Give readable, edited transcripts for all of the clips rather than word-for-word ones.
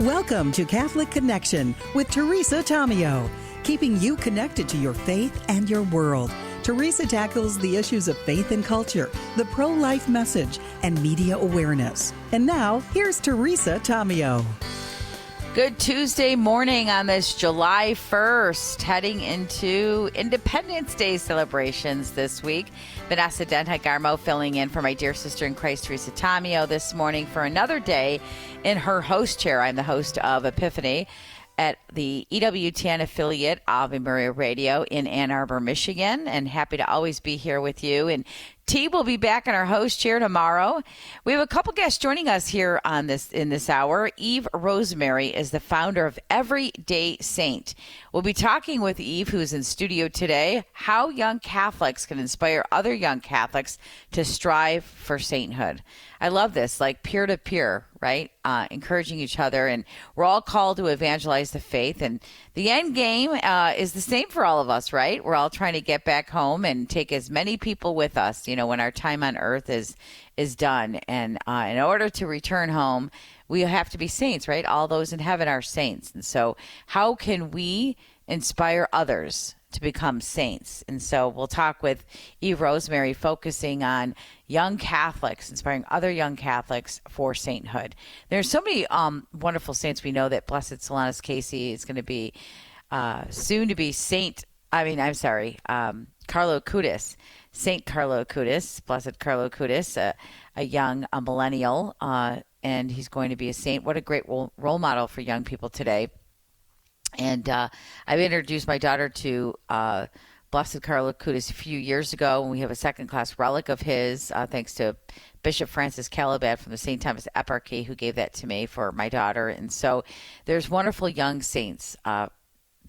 Welcome to Catholic Connection with Teresa Tomeo, keeping you connected to your faith and your world. Teresa tackles the issues of faith and culture, the pro-life message, and media awareness. And now, here's Teresa Tomeo. Good Tuesday morning on this July 1st, heading into Independence Day celebrations this week. Vanessa Denha-Garmo filling in for my dear sister in Christ, Teresa Tomeo, this morning for another day in her host chair. I'm the host of Epiphany at the EWTN affiliate Ave Maria Radio in Ann Arbor, Michigan, and happy to always be here with you. And T will be back in our host chair tomorrow. We have a couple guests joining us here in this hour. RoseMary is the founder of Everyday Saint. We'll be talking with Eve, who's in studio today, how young Catholics can inspire other young Catholics to strive for sainthood. I love this, like peer-to-peer, right? Encouraging each other. And we're all called to evangelize the faith. And the end game is the same for all of us, right? We're all trying to get back home and take as many people with us, when our time on earth is done. And in order to return home, we have to be saints, right? All those in heaven are saints. And so how can we inspire others to become saints? And so we'll talk with RoseMary, focusing on young Catholics, inspiring other young Catholics for sainthood. There's so many wonderful saints. We know that Blessed Solanus Casey is going to be soon to be Carlo Acutis, Saint Carlo Acutis, Blessed Carlo Acutis, a young millennial, and he's going to be a saint. What a great role model for young people today. And I've introduced my daughter to Blessed Carlo Acutis a few years ago, and we have a second-class relic of his, thanks to Bishop Francis Calabad from the St. Thomas Eparchy, who gave that to me for my daughter. And so there's wonderful young saints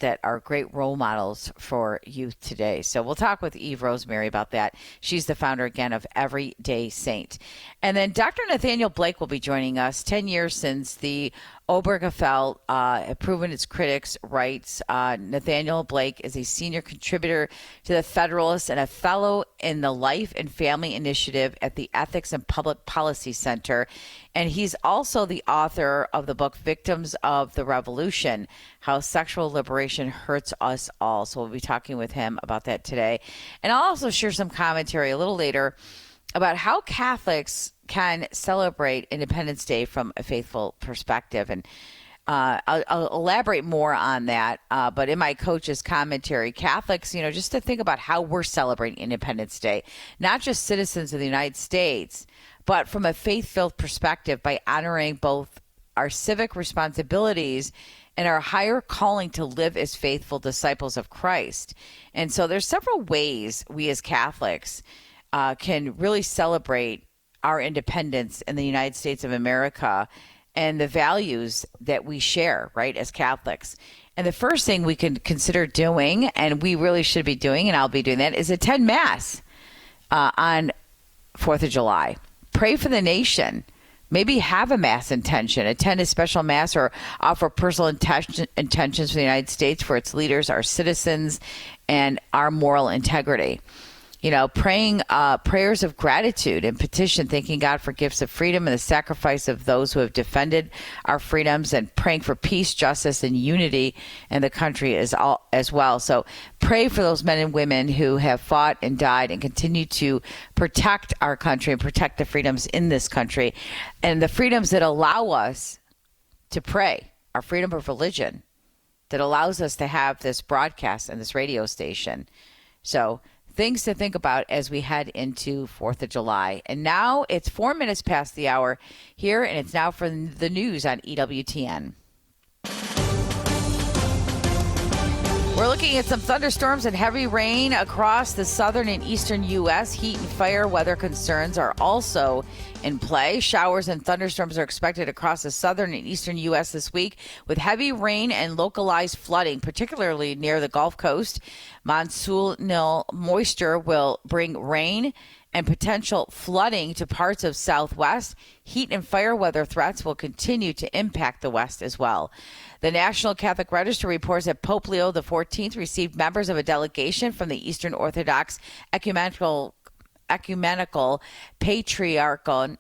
that are great role models for youth today. So we'll talk with RoseMary about that. She's the founder, again, of Everyday Saint. And then Dr. Nathanael Blake will be joining us. 10 years since the Obergefell had proven its critics' rights. Nathanael Blake is a senior contributor to the Federalist and a fellow in the Life and Family Initiative at the Ethics and Public Policy Center. And he's also the author of the book Victims of the Revolution, How Sexual Liberation Hurts Us All. So we'll be talking with him about that today. And I'll also share some commentary a little later about how Catholics can celebrate Independence Day from a faithful perspective. And I'll elaborate more on that. But in my coach's commentary, Catholics, just to think about how we're celebrating Independence Day, not just citizens of the United States, but from a faith-filled perspective by honoring both our civic responsibilities and our higher calling to live as faithful disciples of Christ. And so there's several ways we as Catholics can really celebrate our independence in the United States of America and the values that we share, right, as Catholics. And the first thing we can consider doing, and we really should be doing, and I'll be doing that, is attend Mass on 4th of July. Pray for the nation. Maybe have a Mass intention, attend a special Mass, or offer personal intentions for the United States, for its leaders, our citizens, and our moral integrity. Praying prayers of gratitude and petition, thanking God for gifts of freedom and the sacrifice of those who have defended our freedoms, and praying for peace, justice, and unity in the country as well. So pray for those men and women who have fought and died and continue to protect our country and protect the freedoms in this country, and the freedoms that allow us to pray, our freedom of religion that allows us to have this broadcast and this radio station. So things to think about as we head into 4th of July. And now it's 4 minutes past the hour here, and it's now for the news on EWTN. We're looking at some thunderstorms and heavy rain across the southern and eastern U.S. Heat and fire weather concerns are also in play. Showers and thunderstorms are expected across the southern and eastern U.S. this week, with heavy rain and localized flooding, particularly near the Gulf Coast. Monsoonal moisture will bring rain and potential flooding to parts of Southwest. Heat and fire weather threats will continue to impact the West as well. The National Catholic Register reports that Pope Leo XIV received members of a delegation from the Eastern Orthodox Ecumenical Patriarchate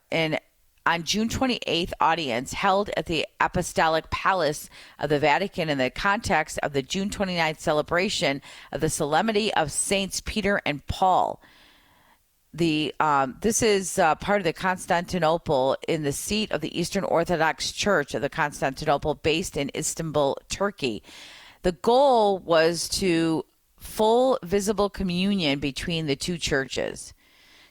in on June 28th audience held at the Apostolic Palace of the Vatican in the context of the June 29th celebration of the Solemnity of Saints Peter and Paul. This is part of the Constantinople in the seat of the Eastern Orthodox Church of the Constantinople, based in Istanbul, Turkey. The goal was to full visible communion between the two churches.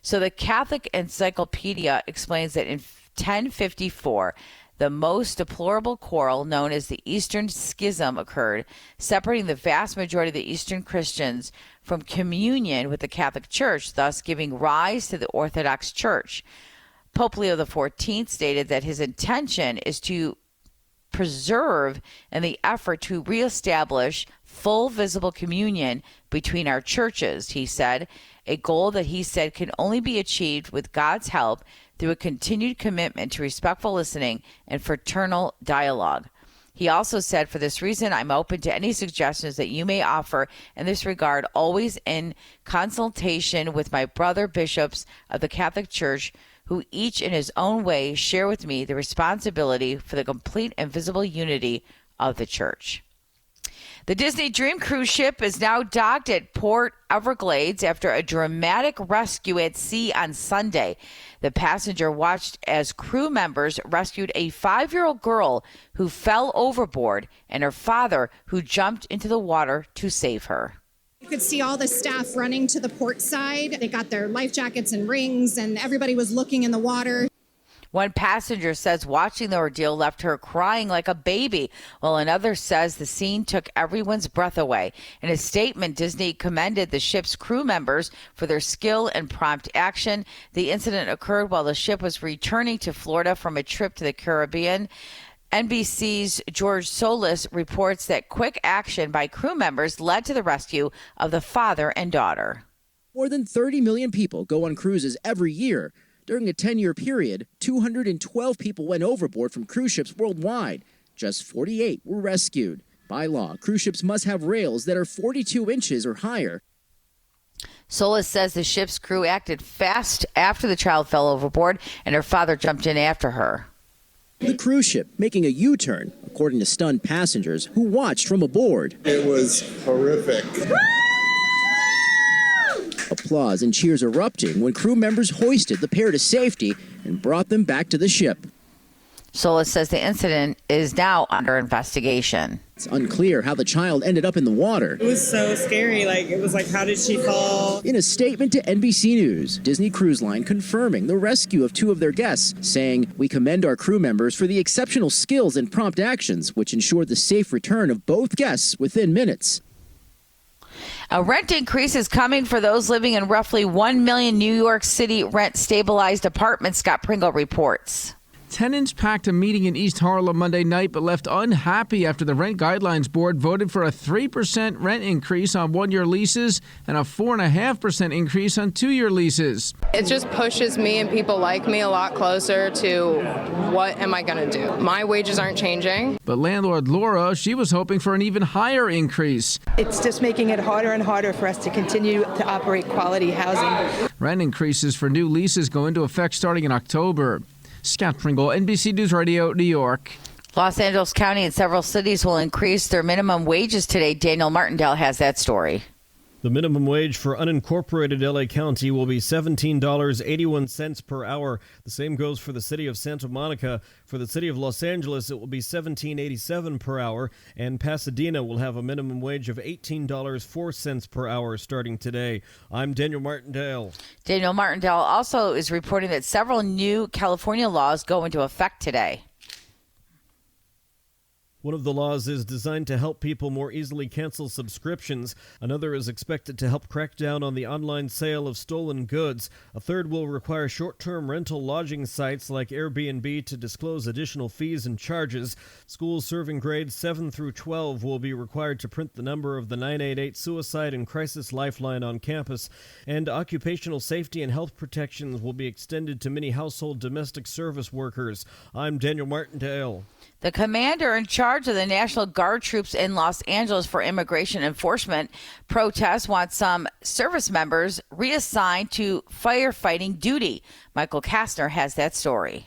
So the Catholic Encyclopedia explains that in 1054, the most deplorable quarrel known as the Eastern Schism occurred, separating the vast majority of the Eastern Christians from communion with the Catholic Church, thus giving rise to the Orthodox Church. Pope Leo XIV stated that his intention is to preserve in the effort to reestablish full visible communion between our churches, he said, a goal that he said can only be achieved with God's help through a continued commitment to respectful listening and fraternal dialogue. He also said, for this reason, I'm open to any suggestions that you may offer in this regard, always in consultation with my brother bishops of the Catholic Church, who each in his own way share with me the responsibility for the complete and visible unity of the Church. The Disney Dream cruise ship is now docked at Port Everglades after a dramatic rescue at sea on Sunday. The passenger watched as crew members rescued a 5-year-old girl who fell overboard and her father who jumped into the water to save her. You could see all the staff running to the port side. They got their life jackets and rings, and everybody was looking in the water. One passenger says watching the ordeal left her crying like a baby, while another says the scene took everyone's breath away. In a statement, Disney commended the ship's crew members for their skill and prompt action. The incident occurred while the ship was returning to Florida from a trip to the Caribbean. NBC's George Solis reports that quick action by crew members led to the rescue of the father and daughter. More than 30 million people go on cruises every year. During a 10-year period, 212 people went overboard from cruise ships worldwide. Just 48 were rescued. By law, cruise ships must have rails that are 42 inches or higher. Solis says the ship's crew acted fast after the child fell overboard and her father jumped in after her. The cruise ship making a U-turn, according to stunned passengers who watched from aboard. It was horrific. Applause and cheers erupting when crew members hoisted the pair to safety and brought them back to the ship. Solis says the incident is now under investigation. It's unclear how the child ended up in the water. It was so scary. It was like, how did she fall? In a statement to NBC News, Disney Cruise Line confirming the rescue of 2 of their guests, saying, "We commend our crew members for the exceptional skills and prompt actions, which ensured the safe return of both guests within minutes." A rent increase is coming for those living in roughly 1 million New York City rent-stabilized apartments, Scott Pringle reports. Tenants packed a meeting in East Harlem Monday night but left unhappy after the Rent Guidelines Board voted for a 3% rent increase on 1-year leases and a 4.5% increase on 2-year leases. It just pushes me and people like me a lot closer to what am I going to do? My wages aren't changing. But landlord Laura, she was hoping for an even higher increase. It's just making it harder and harder for us to continue to operate quality housing. Rent increases for new leases go into effect starting in October. Scott Pringle, NBC News Radio, New York. Los Angeles County and several cities will increase their minimum wages today. Daniel Martindale has that story. The minimum wage for unincorporated LA County will be $17.81 per hour. The same goes for the city of Santa Monica. For the city of Los Angeles, it will be $17.87 per hour. And Pasadena will have a minimum wage of $18.04 per hour starting today. I'm Daniel Martindale. Daniel Martindale also is reporting that several new California laws go into effect today. One of the laws is designed to help people more easily cancel subscriptions. Another is expected to help crack down on the online sale of stolen goods. A third will require short-term rental lodging sites like Airbnb to disclose additional fees and charges. Schools serving grades 7 through 12 will be required to print the number of the 988 Suicide and Crisis Lifeline on campus. And occupational safety and health protections will be extended to many household domestic service workers. I'm Daniel Martindale. The commander in charge of the National Guard troops in Los Angeles for immigration enforcement protests wants some service members reassigned to firefighting duty. Michael Kastner has that story.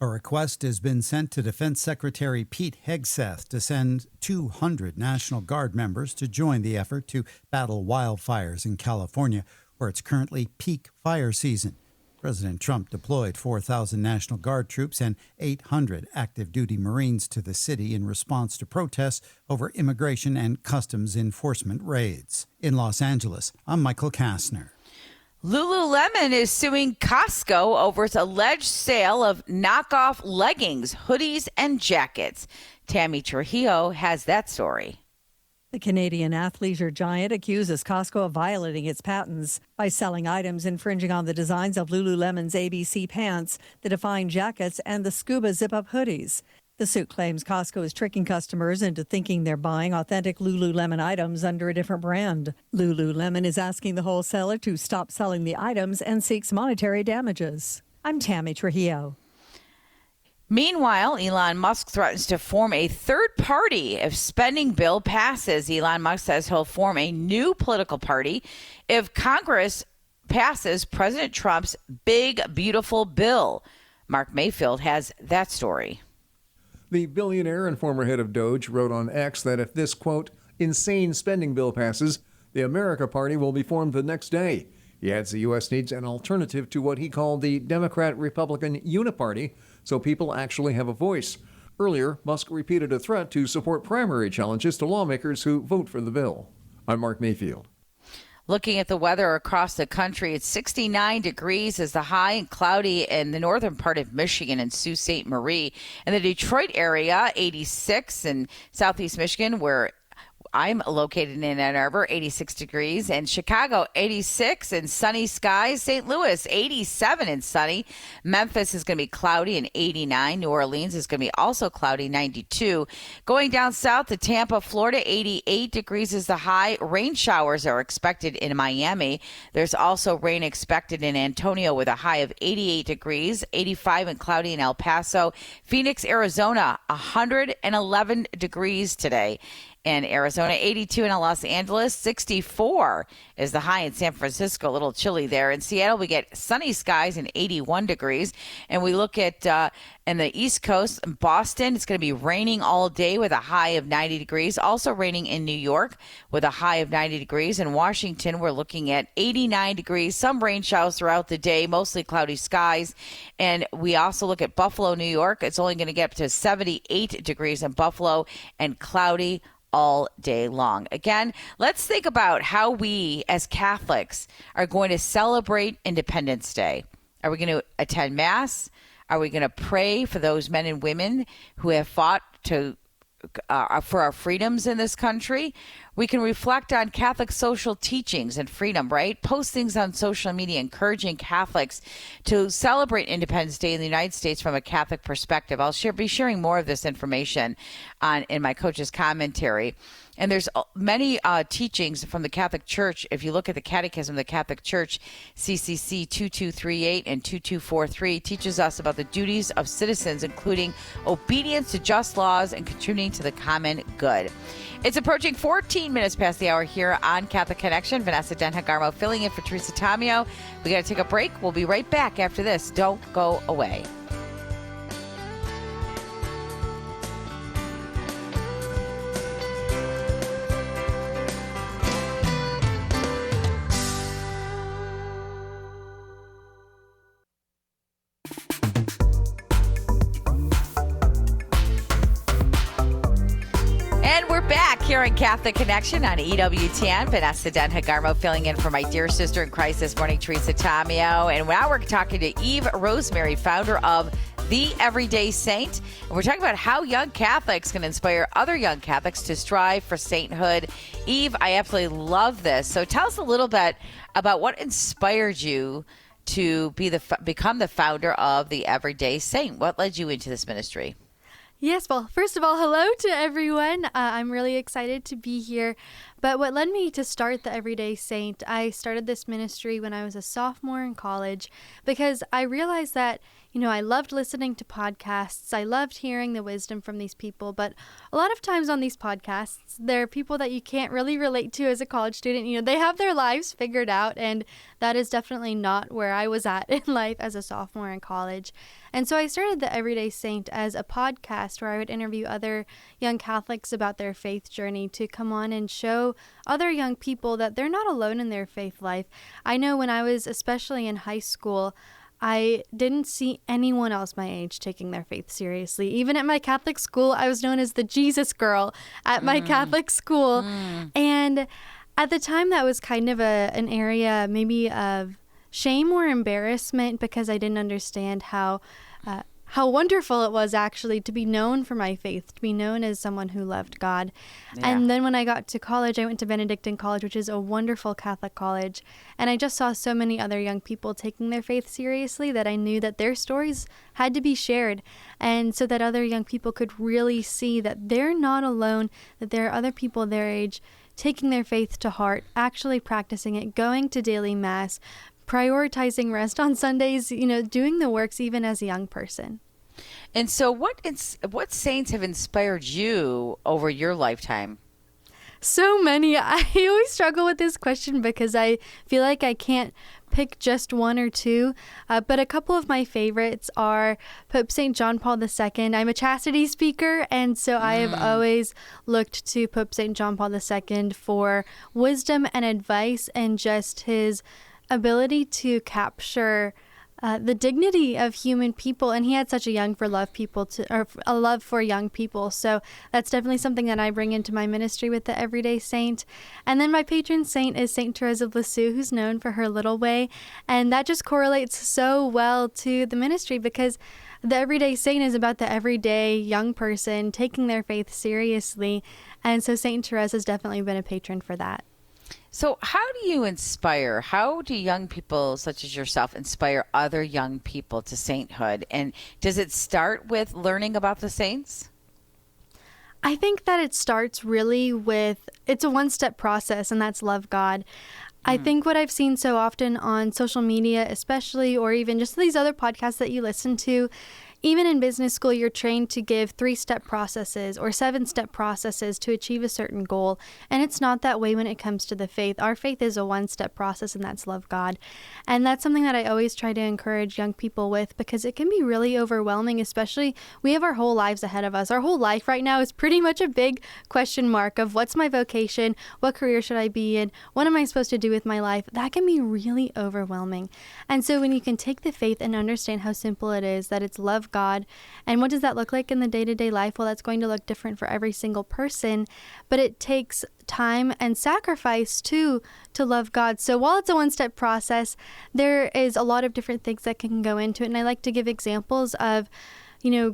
A request has been sent to Defense Secretary Pete Hegseth to send 200 National Guard members to join the effort to battle wildfires in California, where it's currently peak fire season. President Trump deployed 4,000 National Guard troops and 800 active duty Marines to the city in response to protests over immigration and customs enforcement raids. In Los Angeles, I'm Michael Kastner. Lululemon is suing Costco over its alleged sale of knockoff leggings, hoodies, and jackets. Tammy Trujillo has that story. The Canadian athleisure giant accuses Costco of violating its patents by selling items infringing on the designs of Lululemon's ABC pants, the Define jackets, and the Scuba zip-up hoodies. The suit claims Costco is tricking customers into thinking they're buying authentic Lululemon items under a different brand. Lululemon is asking the wholesaler to stop selling the items and seeks monetary damages. I'm Tammy Trujillo. Meanwhile, Elon Musk threatens to form a third party if spending bill passes. Elon Musk says he'll form a new political party if Congress passes President Trump's big, beautiful bill. Mark Mayfield has that story. The billionaire and former head of Doge wrote on X that if this, quote, insane spending bill passes, the America Party will be formed the next day. He adds the U.S. needs an alternative to what he called the Democrat-Republican uniparty, so people actually have a voice. Earlier, Musk repeated a threat to support primary challenges to lawmakers who vote for the bill. I'm Mark Mayfield. Looking at the weather across the country, it's 69 degrees is the high and cloudy in the northern part of Michigan and Sault Ste. Marie. In the Detroit area, 86 in southeast Michigan, where I'm located in Ann Arbor, 86 degrees. And Chicago, 86 and sunny skies. St. Louis, 87 and sunny. Memphis is going to be cloudy and 89. New Orleans is going to be also cloudy, 92. Going down south to Tampa, Florida, 88 degrees is the high. Rain showers are expected in Miami. There's also rain expected in Antonio with a high of 88 degrees, 85 and cloudy in El Paso. Phoenix, Arizona, 111 degrees today. In Arizona, 82 in Los Angeles, 64 is the high in San Francisco, a little chilly there. In Seattle, we get sunny skies and 81 degrees. And we look at in the East Coast, in Boston, it's going to be raining all day with a high of 90 degrees. Also raining in New York with a high of 90 degrees. In Washington, we're looking at 89 degrees, some rain showers throughout the day, mostly cloudy skies. And we also look at Buffalo, New York. It's only going to get up to 78 degrees in Buffalo and cloudy all day long. Again, let's think about how we as Catholics are going to celebrate Independence Day. Are we going to attend Mass? Are we going to pray for those men and women who have fought for our freedoms in this country? We can reflect on Catholic social teachings and freedom, right? Post things on social media encouraging Catholics to celebrate Independence Day in the United States from a Catholic perspective. I'll be sharing more of this information in my coach's commentary. And there's many teachings from the Catholic Church. If you look at the Catechism of the Catholic Church, CCC 2238 and 2243 teaches us about the duties of citizens, including obedience to just laws and contributing to the common good. It's approaching 14 minutes past the hour here on Catholic Connection. Vanessa Denha-Garmo filling in for Teresa Tamio. We got to take a break. We'll be right back after this. Don't go away. Here on Catholic Connection on EWTN. Vanessa Denha-Garmo filling in for my dear sister in Christ this morning, Teresa Tamio. And now we're talking to Eve RoseMary, founder of The Everyday Saint. And we're talking about how young Catholics can inspire other young Catholics to strive for sainthood. Eve, I absolutely love this. So tell us a little bit about what inspired you to become the founder of The Everyday Saint. What led you into this ministry? Yes, well, first of all, hello to everyone. I'm really excited to be here. But what led me to start the Everyday Saint, I started this ministry when I was a sophomore in college because I realized that, I loved listening to podcasts. I loved hearing the wisdom from these people. But a lot of times on these podcasts, there are people that you can't really relate to as a college student. They have their lives figured out, and that is definitely not where I was at in life as a sophomore in college. And so I started the Everyday Saint as a podcast where I would interview other young Catholics about their faith journey to come on and show other young people that they're not alone in their faith life. I know when I was especially in high school, I didn't see anyone else my age taking their faith seriously. Even at my Catholic school, I was known as the Jesus girl at my Catholic school. And at the time, that was kind of an area maybe of shame or embarrassment because I didn't understand how wonderful it was actually to be known for my faith, to be known as someone who loved God. Yeah. And then when I got to college, I went to Benedictine College, which is a wonderful Catholic college. And I just saw so many other young people taking their faith seriously that I knew that their stories had to be shared. And so that other young people could really see that they're not alone, that there are other people their age taking their faith to heart, actually practicing it, going to daily mass, prioritizing rest on Sundays, doing the works even as a young person. And so what saints have inspired you over your lifetime? So many. I always struggle with this question because I feel like I can't pick just one or two, but a couple of my favorites are Pope St. John Paul II. I'm a chastity speaker, and so I have always looked to Pope St. John Paul II for wisdom and advice and just his ability to capture the dignity of human people, and he had such a love for young people. So that's definitely something that I bring into my ministry with the Everyday Saint. And then my patron saint is Saint Therese of Lisieux, who's known for her little way, and that just correlates so well to the ministry because the Everyday Saint is about the everyday young person taking their faith seriously, and so Saint Therese has definitely been a patron for that. So how do young people such as yourself inspire other young people to sainthood? And does it start with learning about the saints? I think that it starts really with, it's a one-step process, and that's love God. I think what I've seen so often on social media, especially, or even just these other podcasts that you listen to, even in business school, you're trained to give 3-step processes or 7-step processes to achieve a certain goal. And it's not that way when it comes to the faith. Our faith is a 1-step process, and that's love God. And that's something that I always try to encourage young people with because it can be really overwhelming, especially we have our whole lives ahead of us. Our whole life right now is pretty much a big question mark of what's my vocation? What career should I be in? What am I supposed to do with my life? That can be really overwhelming. And so when you can take the faith and understand how simple it is, that it's love God. And what does that look like in the day-to-day life? Well, that's going to look different for every single person, but it takes time and sacrifice to love God. So while it's a 1-step process, there is a lot of different things that can go into it. And I like to give examples of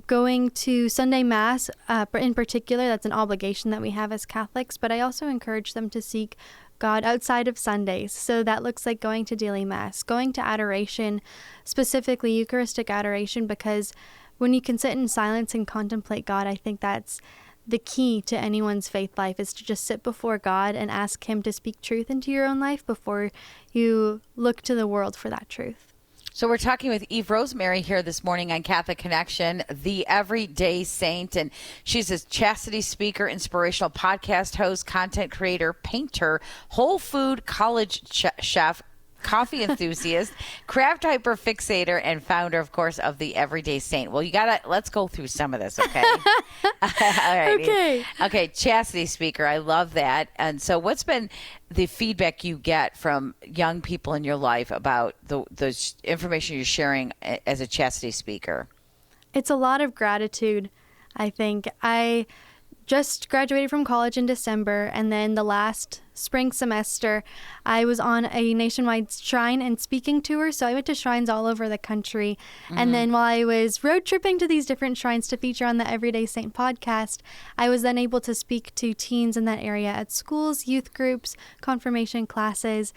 going to Sunday Mass in particular. That's an obligation that we have as Catholics, but I also encourage them to seek God outside of Sundays. So that looks like going to daily Mass, going to adoration, specifically Eucharistic adoration, because when you can sit in silence and contemplate God, I think that's the key to anyone's faith life, is to just sit before God and ask Him to speak truth into your own life before you look to the world for that truth. So we're talking with RoseMary here this morning on Catholic Connection, the Everyday Saint, and she's a chastity speaker, inspirational podcast host, content creator, painter, whole food college chef, coffee enthusiast, craft hyper fixator, and founder, of course, of the Everyday Saint. Well, let's go through some of this, okay? All right. Okay, chastity speaker. I love that. And so what's been the feedback you get from young people in your life about the information you're sharing as a chastity speaker? It's a lot of gratitude, I think. I just graduated from college in December, and then the last spring semester, I was on a nationwide shrine and speaking tour. So I went to shrines all over the country. And then while I was road tripping to these different shrines to feature on the Everyday Saint podcast, I was then able to speak to teens in that area at schools, youth groups, confirmation classes,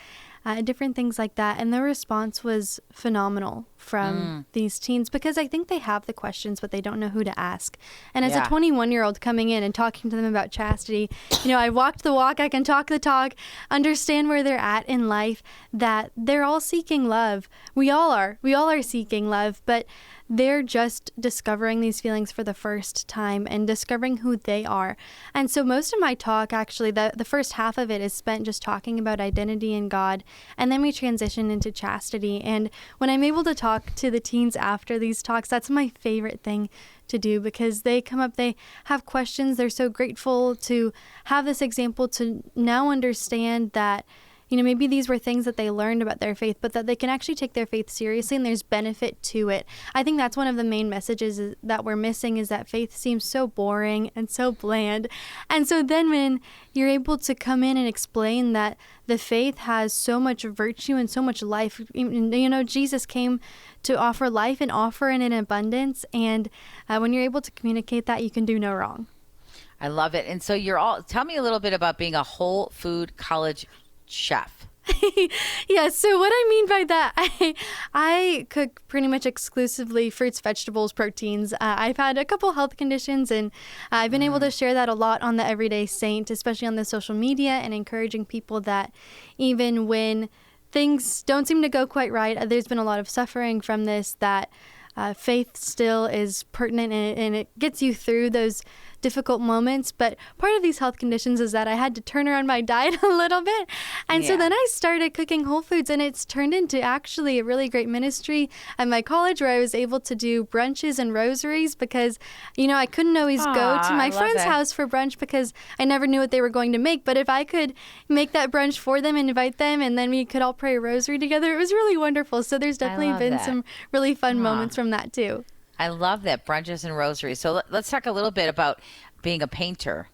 different things like that. And the response was phenomenal from these teens, because I think they have the questions, but they don't know who to ask. And as Yeah. a 21-year-old coming in and talking to them about chastity, I walked the walk, I can talk the talk, understand where they're at in life, that they're all seeking love. We all are seeking love, but they're just discovering these feelings for the first time and discovering who they are. And so most of my talk, actually, the first half of it is spent just talking about identity in God, and then we transition into chastity. And when I'm able to talk to the teens after these talks, that's my favorite thing to do, because they come up, they have questions, they're so grateful to have this example, to now understand that maybe these were things that they learned about their faith, but that they can actually take their faith seriously and there's benefit to it. I think that's one of the main messages that we're missing, is that faith seems so boring and so bland. And so then when you're able to come in and explain that the faith has so much virtue and so much life, Jesus came to offer life and offer it in abundance. And when you're able to communicate that, you can do no wrong. I love it. And so tell me a little bit about being a whole food college chef. Yeah, so what I mean by that, I cook pretty much exclusively fruits, vegetables, proteins. I've had a couple health conditions, and I've been able to share that a lot on the Everyday Saint, especially on the social media, and encouraging people that even when things don't seem to go quite right, there's been a lot of suffering from this, that faith still is pertinent, and it gets you through those difficult moments. But part of these health conditions is that I had to turn around my diet a little bit. And so then I started cooking whole foods, and it's turned into actually a really great ministry at my college, where I was able to do brunches and rosaries, because, I couldn't always go to my friend's house for brunch because I never knew what they were going to make. But if I could make that brunch for them and invite them, and then we could all pray a rosary together, it was really wonderful. So there's definitely been some really fun moments from that too. I love that, brunches and rosaries. So let's talk a little bit about being a painter.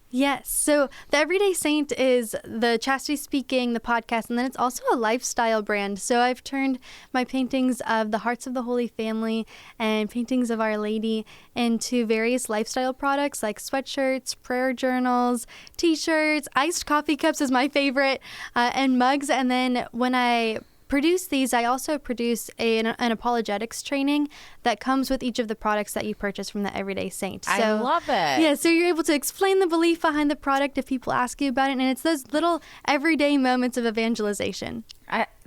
Yes. So the Everyday Saint is the Chastity Speaking, the podcast, and then it's also a lifestyle brand. So I've turned my paintings of the Hearts of the Holy Family and paintings of Our Lady into various lifestyle products like sweatshirts, prayer journals, t-shirts, iced coffee cups is my favorite, and mugs. And then when I produce these, I also produce an apologetics training that comes with each of the products that you purchase from the Everyday Saint. So, I love it. Yeah, so you're able to explain the belief behind the product if people ask you about it, and it's those little everyday moments of evangelization.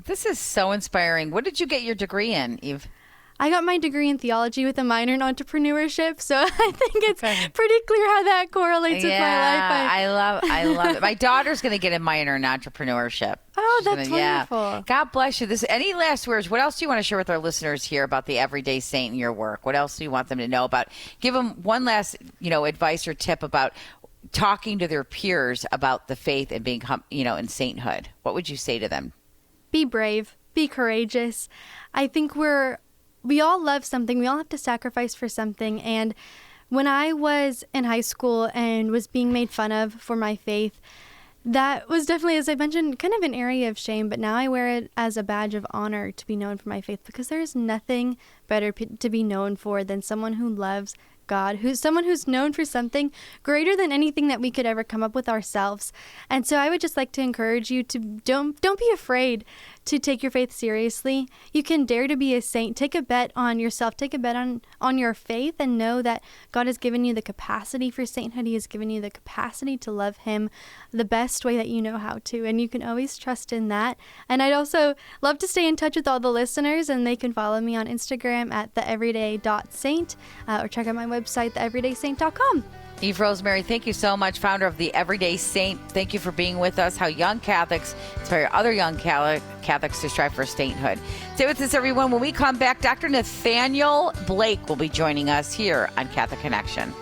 This is so inspiring. What did you get your degree in, Eve? I got my degree in theology with a minor in entrepreneurship, so I think it's pretty clear how that correlates with my life. I love it. My daughter's going to get a minor in entrepreneurship. Oh, that's wonderful. God bless you. Any last words? What else do you want to share with our listeners here about the Everyday Saint and your work? What else do you want them to know about? Give them one last, advice or tip about talking to their peers about the faith and being, in sainthood. What would you say to them? Be brave. Be courageous. I think we all love something. We all have to sacrifice for something. And when I was in high school and was being made fun of for my faith, that was definitely, as I mentioned, kind of an area of shame. But now I wear it as a badge of honor to be known for my faith, because there is nothing better to be known for than someone who loves God, someone who's known for something greater than anything that we could ever come up with ourselves. And so I would just like to encourage you to don't be afraid to take your faith seriously. You can dare to be a saint. Take a bet on yourself. Take a bet on your faith, and know that God has given you the capacity for sainthood. He has given you the capacity to love Him the best way that you know how to, and you can always trust in that. And I'd also love to stay in touch with all the listeners, and they can follow me on Instagram at theeveryday.saint, or check out my website, theeverydaysaint.com. Eve RoseMary, thank you so much, founder of the Everyday Saint. Thank you for being with us. How young Catholics inspire other young Catholics to strive for sainthood. Stay with us, everyone. When we come back, Dr. Nathanael Blake will be joining us here on Catholic Connection.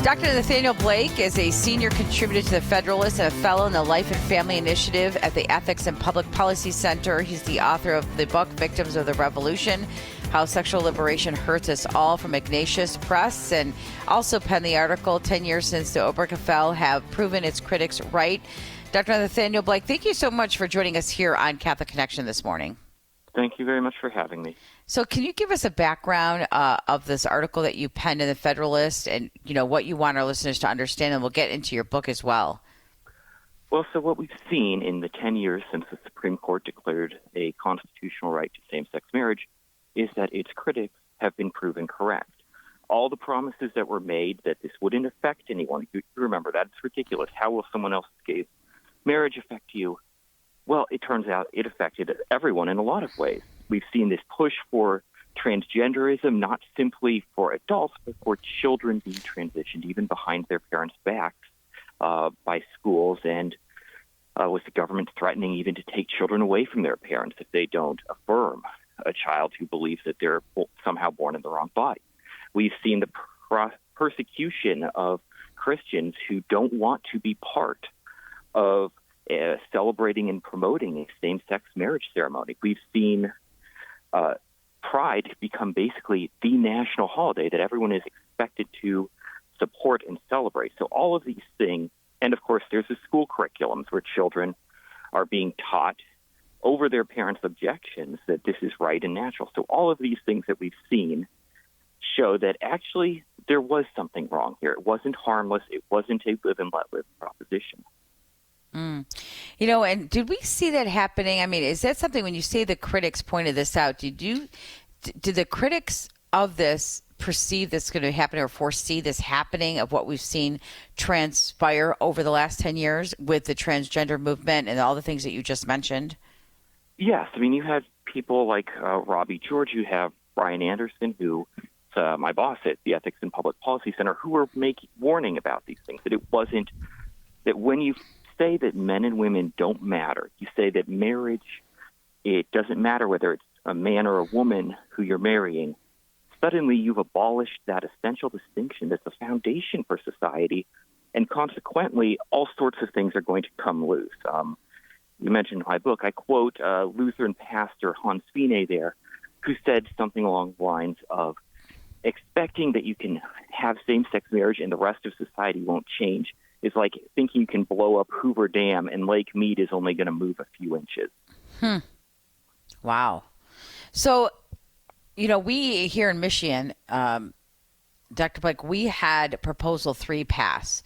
Dr. Nathanael Blake is a senior contributor to the Federalist and a fellow in the Life and Family Initiative at the Ethics and Public Policy Center. He's the author of the book, Victims of the Revolution, How Sexual Liberation Hurts Us All, from Ignatius Press, and also penned the article, 10 Years Since the Obergefell Have Proven Its Critics Right. Dr. Nathanael Blake, thank you so much for joining us here on Catholic Connection this morning. Thank you very much for having me. So can you give us a background of this article that you penned in the Federalist and, what you want our listeners to understand? And we'll get into your book as well. Well, so what we've seen in the 10 years since the Supreme Court declared a constitutional right to same-sex marriage is that its critics have been proven correct. All the promises that were made that this wouldn't affect anyone, you remember, that's ridiculous. How will someone else's gay marriage affect you? Well, it turns out it affected everyone in a lot of ways. We've seen this push for transgenderism, not simply for adults, but for children being transitioned, even behind their parents' backs, by schools, and with the government threatening even to take children away from their parents if they don't affirm a child who believes that they're somehow born in the wrong body. We've seen the persecution of Christians who don't want to be part of celebrating and promoting a same-sex marriage ceremony. We've seen Pride become basically the national holiday that everyone is expected to support and celebrate. So all of these things, and of course there's the school curriculums where children are being taught over their parents' objections that this is right and natural. So all of these things that we've seen show that actually there was something wrong here. It wasn't harmless. It wasn't a live and let live proposition. And did we see that happening? I mean, is that something, when you say the critics pointed this out, did the critics of this perceive this going to happen or foresee this happening, of what we've seen transpire over the last 10 years with the transgender movement and all the things that you just mentioned? Yes. I mean, you had people like Robbie George, you have Brian Anderson, who my boss at the Ethics and Public Policy Center, who were warning about these things, that it wasn't, that when you say that men and women don't matter, you say that marriage, it doesn't matter whether it's a man or a woman who you're marrying, suddenly you've abolished that essential distinction that's the foundation for society, and consequently all sorts of things are going to come loose. You mentioned in my book, I quote Lutheran pastor Hans Fiene there, who said something along the lines of, expecting that you can have same-sex marriage and the rest of society won't change is like thinking you can blow up Hoover Dam and Lake Mead is only going to move a few inches. Wow. So, we here in Michigan, Dr. Blake, we had Proposal 3 pass,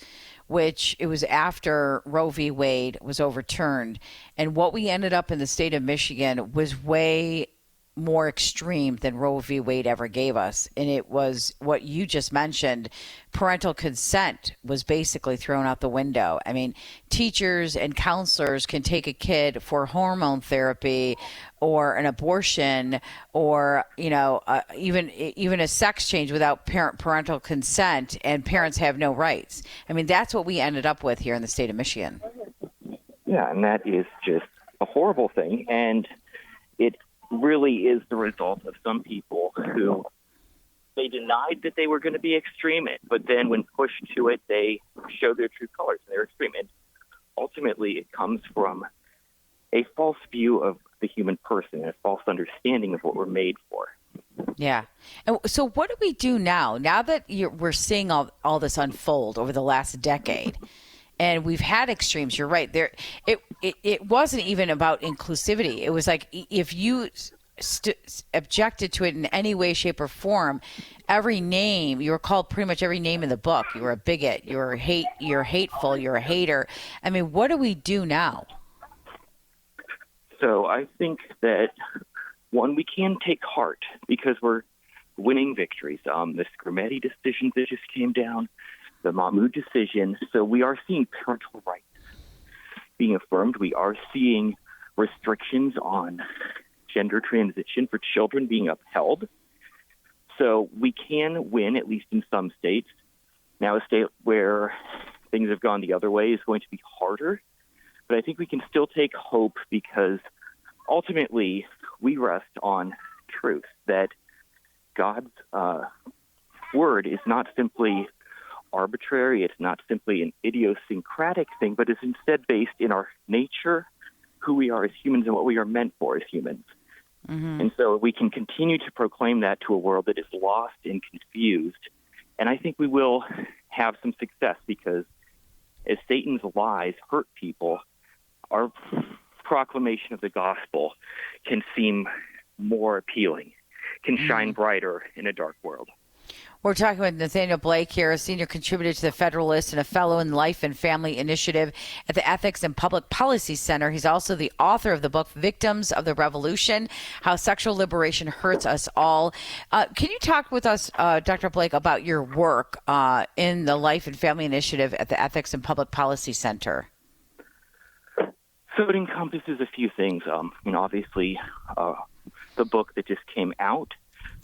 which it was after Roe v. Wade was overturned. And what we ended up in the state of Michigan was way more extreme than Roe v. Wade ever gave us. And it was what you just mentioned. Parental consent was basically thrown out the window. I mean, teachers and counselors can take a kid for hormone therapy or an abortion or, even a sex change without parental consent, and parents have no rights. I mean, that's what we ended up with here in the state of Michigan. Yeah, and that is just a horrible thing. And it really is the result of some people who they denied that they were going to be extreme, but then when pushed to it, they show their true colors and they're extreme. And ultimately, it comes from a false view of the human person, a false understanding of what we're made for. Yeah. And so what do we do now that we're seeing all this unfold over the last decade? And we've had extremes. You're right. It wasn't even about inclusivity. It was like if you objected to it in any way, shape, or form, every name, you were called pretty much every name in the book. You were a bigot. You're hateful. You're a hater. I mean, what do we do now? So I think that, one, we can take heart because we're winning victories. The Scarametti decisions that just came down, the Mahmoud decision. So we are seeing parental rights being affirmed. We are seeing restrictions on gender transition for children being upheld. So we can win, at least in some states. Now, a state where things have gone the other way is going to be harder. But I think we can still take hope because ultimately we rest on truth, that God's word is not simply arbitrary, it's not simply an idiosyncratic thing, but is instead based in our nature, who we are as humans and what we are meant for as humans. Mm-hmm. And so we can continue to proclaim that to a world that is lost and confused. And I think we will have some success because as Satan's lies hurt people, our proclamation of the gospel can seem more appealing, can shine brighter in a dark world. We're talking with Nathanael Blake here, a senior contributor to the Federalist and a fellow in Life and Family Initiative at the Ethics and Public Policy Center. He's also the author of the book Victims of the Revolution, How Sexual Liberation Hurts Us All. Can you talk with us, Dr. Blake, about your work in the Life and Family Initiative at the Ethics and Public Policy Center? So it encompasses a few things. Obviously, the book that just came out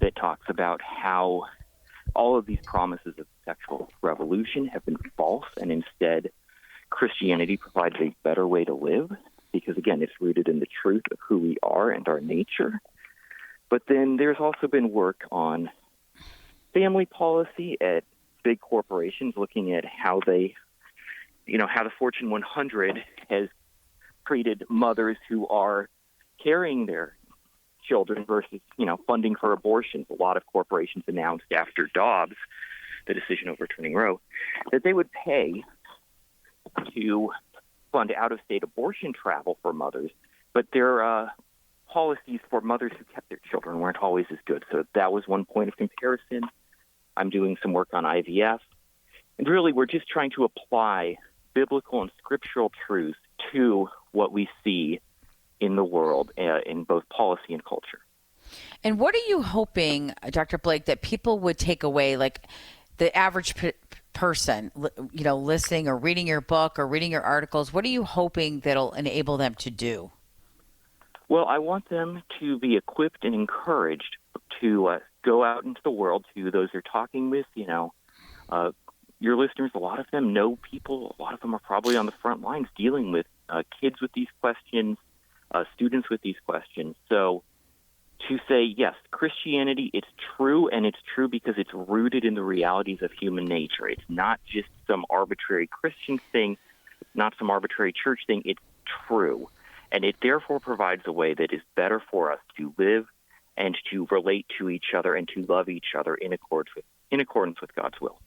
that talks about how all of these promises of sexual revolution have been false, and instead Christianity provides a better way to live because, again, it's rooted in the truth of who we are and our nature. But then there's also been work on family policy at big corporations, looking at how they, how the Fortune 100 has treated mothers who are carrying their children versus, funding for abortions. A lot of corporations announced after Dobbs, the decision overturning Roe, that they would pay to fund out-of-state abortion travel for mothers, but their policies for mothers who kept their children weren't always as good. So that was one point of comparison. I'm doing some work on IVF. And really, we're just trying to apply biblical and scriptural truths to what we see in the world, in both policy and culture. And what are you hoping, Dr. Blake, that people would take away, like the average person, listening or reading your book or reading your articles? What are you hoping that'll enable them to do? Well, I want them to be equipped and encouraged to go out into the world, to those they're talking with. Your listeners, a lot of them know people. A lot of them are probably on the front lines dealing with kids with these questions, students with these questions. So to say, yes, Christianity, it's true, and it's true because it's rooted in the realities of human nature. It's not just some arbitrary Christian thing, not some arbitrary church thing. It's true. And it therefore provides a way that is better for us to live and to relate to each other and to love each other in accordance with God's will.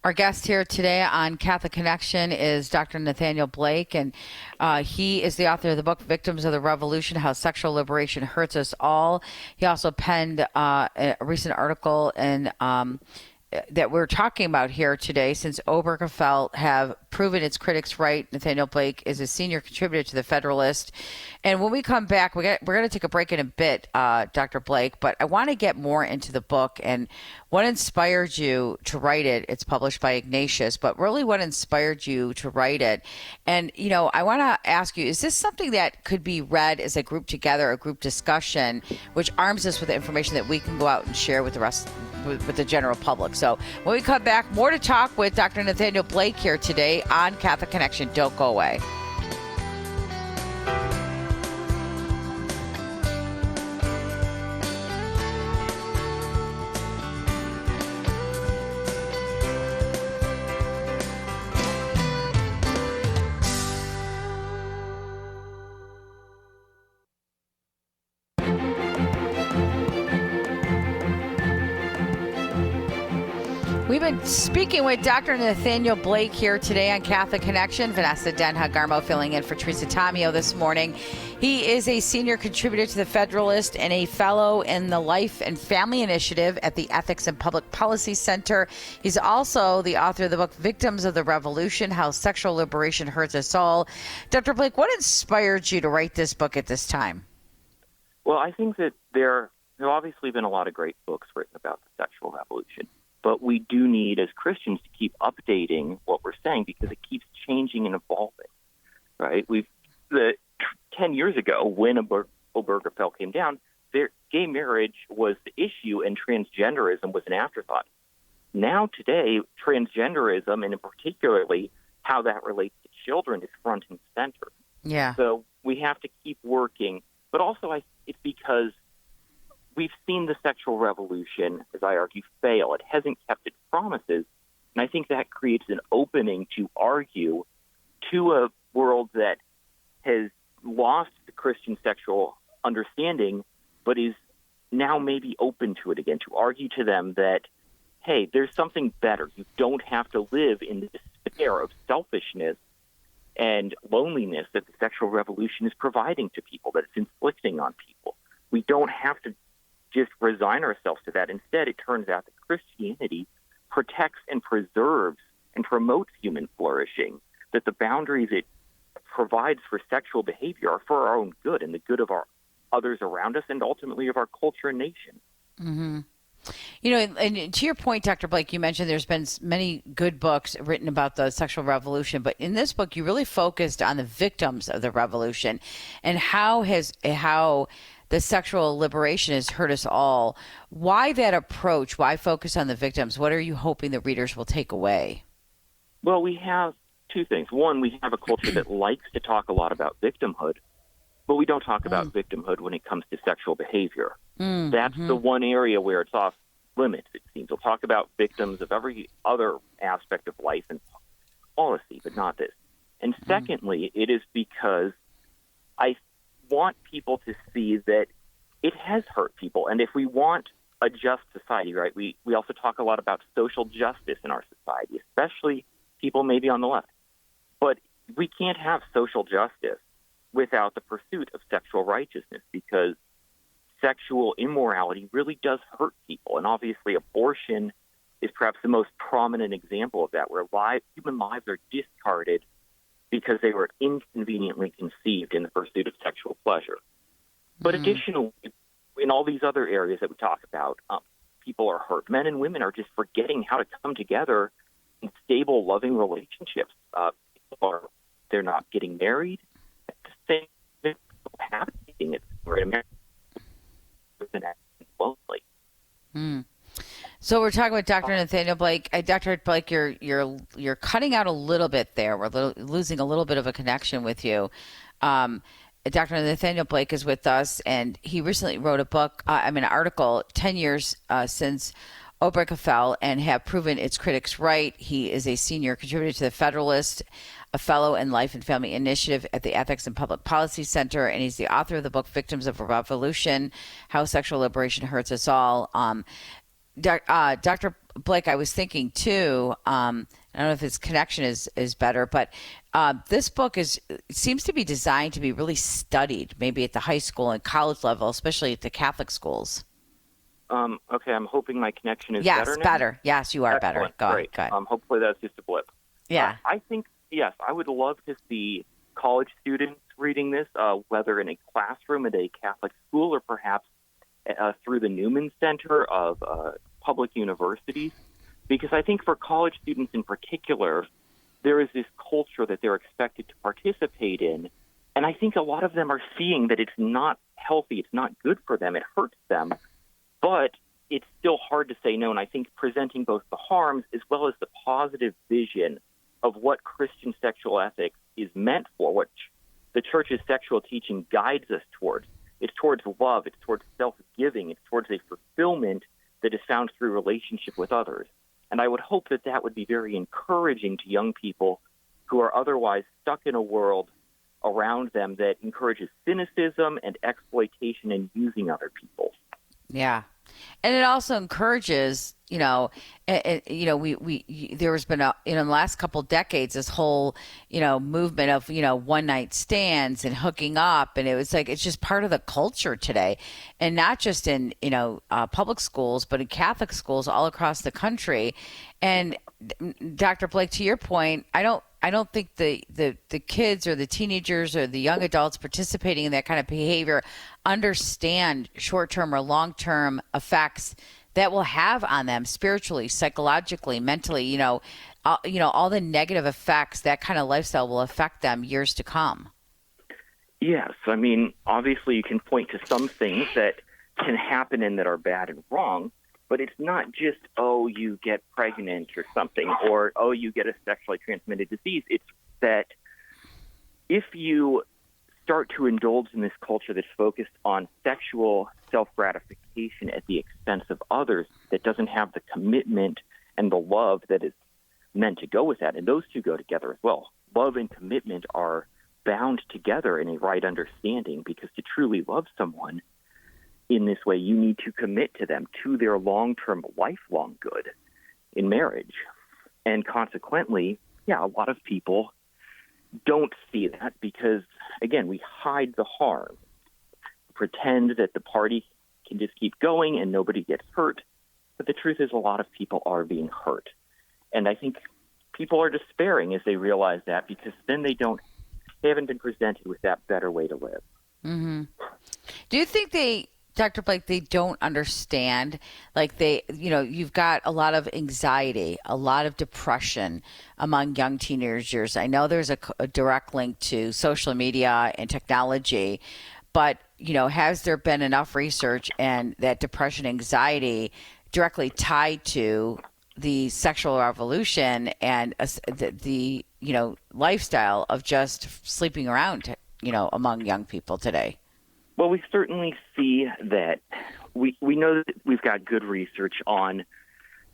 Our guest here today on Catholic Connection is Dr. Nathanael Blake, and he is the author of the book Victims of the Revolution, How Sexual Liberation Hurts Us All. He also penned a recent article that we're talking about here today, since Obergefell have proven its critics right. Nathanael Blake is a senior contributor to the Federalist. And when we come back, we're going to take a break in a bit, Dr. Blake, but I want to get more into the book and what inspired you to write it. It's published by Ignatius, but really what inspired you to write it? And, I want to ask you, is this something that could be read as a group together, a group discussion, which arms us with the information that we can go out and share with the rest, with the general public? So when we come back, more to talk with Dr. Nathanael Blake here today on Catholic Connection. Don't go away. We've been speaking with Dr. Nathanael Blake here today on Catholic Connection. Vanessa Denha-Garmo filling in for Teresa Tomeo this morning. He is a senior contributor to the Federalist and a fellow in the Life and Family Initiative at the Ethics and Public Policy Center. He's also the author of the book Victims of the Revolution, How Sexual Liberation Hurts Us All. Dr. Blake, what inspired you to write this book at this time? Well, I think that there have obviously been a lot of great books written about the sexual revolution. But we do need, as Christians, to keep updating what we're saying because it keeps changing and evolving, right? 10 years ago, when Obergefell came down, gay marriage was the issue and transgenderism was an afterthought. Now, today, transgenderism, and particularly how that relates to children, is front and center. Yeah. So we have to keep working. But also, it's because we've seen the sexual revolution, as I argue, fail. It hasn't kept its promises, and I think that creates an opening to argue to a world that has lost the Christian sexual understanding, but is now maybe open to it again, to argue to them that, hey, there's something better. You don't have to live in the despair of selfishness and loneliness that the sexual revolution is providing to people, that it's inflicting on people. We don't have to just resign ourselves to that. Instead, it turns out that Christianity protects and preserves and promotes human flourishing, that the boundaries it provides for sexual behavior are for our own good and the good of our others around us and ultimately of our culture and nation. Mm-hmm. You know, and to your point, Dr. Blake, you mentioned there's been many good books written about the sexual revolution, but in this book, you really focused on the victims of the revolution and how the sexual liberation has hurt us all. Why that approach? Why focus on the victims? What are you hoping the readers will take away? Well, we have two things. One, we have a culture that likes to talk a lot about victimhood, but we don't talk about victimhood when it comes to sexual behavior. That's the one area where it's off limits, it seems. We'll talk about victims of every other aspect of life and policy, but not this. And secondly, it is because I want people to see that it has hurt people. And if we want a just society, right, we also talk a lot about social justice in our society, especially people maybe on the left. But we can't have social justice without the pursuit of sexual righteousness, because sexual immorality really does hurt people. And obviously abortion is perhaps the most prominent example of that, where human lives are discarded because they were inconveniently conceived in the pursuit of sexual pleasure. But additionally, in all these other areas that we talk about, people are hurt. Men and women are just forgetting how to come together in stable, loving relationships. They're not getting married. Same thing happening. It's lonely. So we're talking with Dr. Nathanael Blake. Dr. Blake, you're cutting out a little bit there. We're losing a little bit of a connection with you. Dr. Nathanael Blake is with us, and he recently wrote a book, an article, 10 years since Obergefell, and have proven its critics right. He is a senior contributor to the Federalist, a fellow in Life and Family Initiative at the Ethics and Public Policy Center, and he's the author of the book Victims of a Revolution, How Sexual Liberation Hurts Us All. Dr. Blake, I was thinking too, I don't know if his connection is better, but this book seems to be designed to be really studied, maybe at the high school and college level, especially at the Catholic schools. Okay, I'm hoping my connection is better now. Yes, better. Yes, you are better. Go ahead. Hopefully that's just a blip. Yeah. I think, yes, I would love to see college students reading this, whether in a classroom at a Catholic school or perhaps through the Newman Center of public universities, because I think for college students in particular, there is this culture that they're expected to participate in, and I think a lot of them are seeing that it's not healthy, it's not good for them, it hurts them, but it's still hard to say no, and I think presenting both the harms as well as the positive vision of what Christian sexual ethics is meant for, what the Church's sexual teaching guides us towards. It's towards love, it's towards self-giving, it's towards a fulfillment that is found through relationship with others. And I would hope that that would be very encouraging to young people who are otherwise stuck in a world around them that encourages cynicism and exploitation and using other people. Yeah. And it also encourages, there has been in the last couple decades, this whole, movement of, one night stands and hooking up. And it was like, it's just part of the culture today, and not just in, public schools, but in Catholic schools all across the country. And Dr. Blake, to your point, I don't think the kids or the teenagers or the young adults participating in that kind of behavior understand short-term or long-term effects that will have on them spiritually, psychologically, mentally, all the negative effects that kind of lifestyle will affect them years to come. Yes. I mean, obviously you can point to some things that can happen and that are bad and wrong, but it's not just, you get pregnant or something, or, you get a sexually transmitted disease. It's that if you start to indulge in this culture that's focused on sexual self-gratification at the expense of others, that doesn't have the commitment and the love that is meant to go with that, and those two go together as well. Love and commitment are bound together in a right understanding, because to truly love someone in this way, you need to commit to them, to their long-term, lifelong good in marriage. And consequently, a lot of people don't see that because, again, we hide the harm, pretend that the party can just keep going and nobody gets hurt. But the truth is a lot of people are being hurt. And I think people are despairing as they realize that because then they haven't been presented with that better way to live. Mm-hmm. Do you think Dr. Blake, they don't understand, like you've got a lot of anxiety, a lot of depression among young teenagers. I know there's a direct link to social media and technology, but, has there been enough research and that depression, anxiety directly tied to the sexual revolution and the lifestyle of just sleeping around, among young people today? Well, we certainly see that. We know that we've got good research on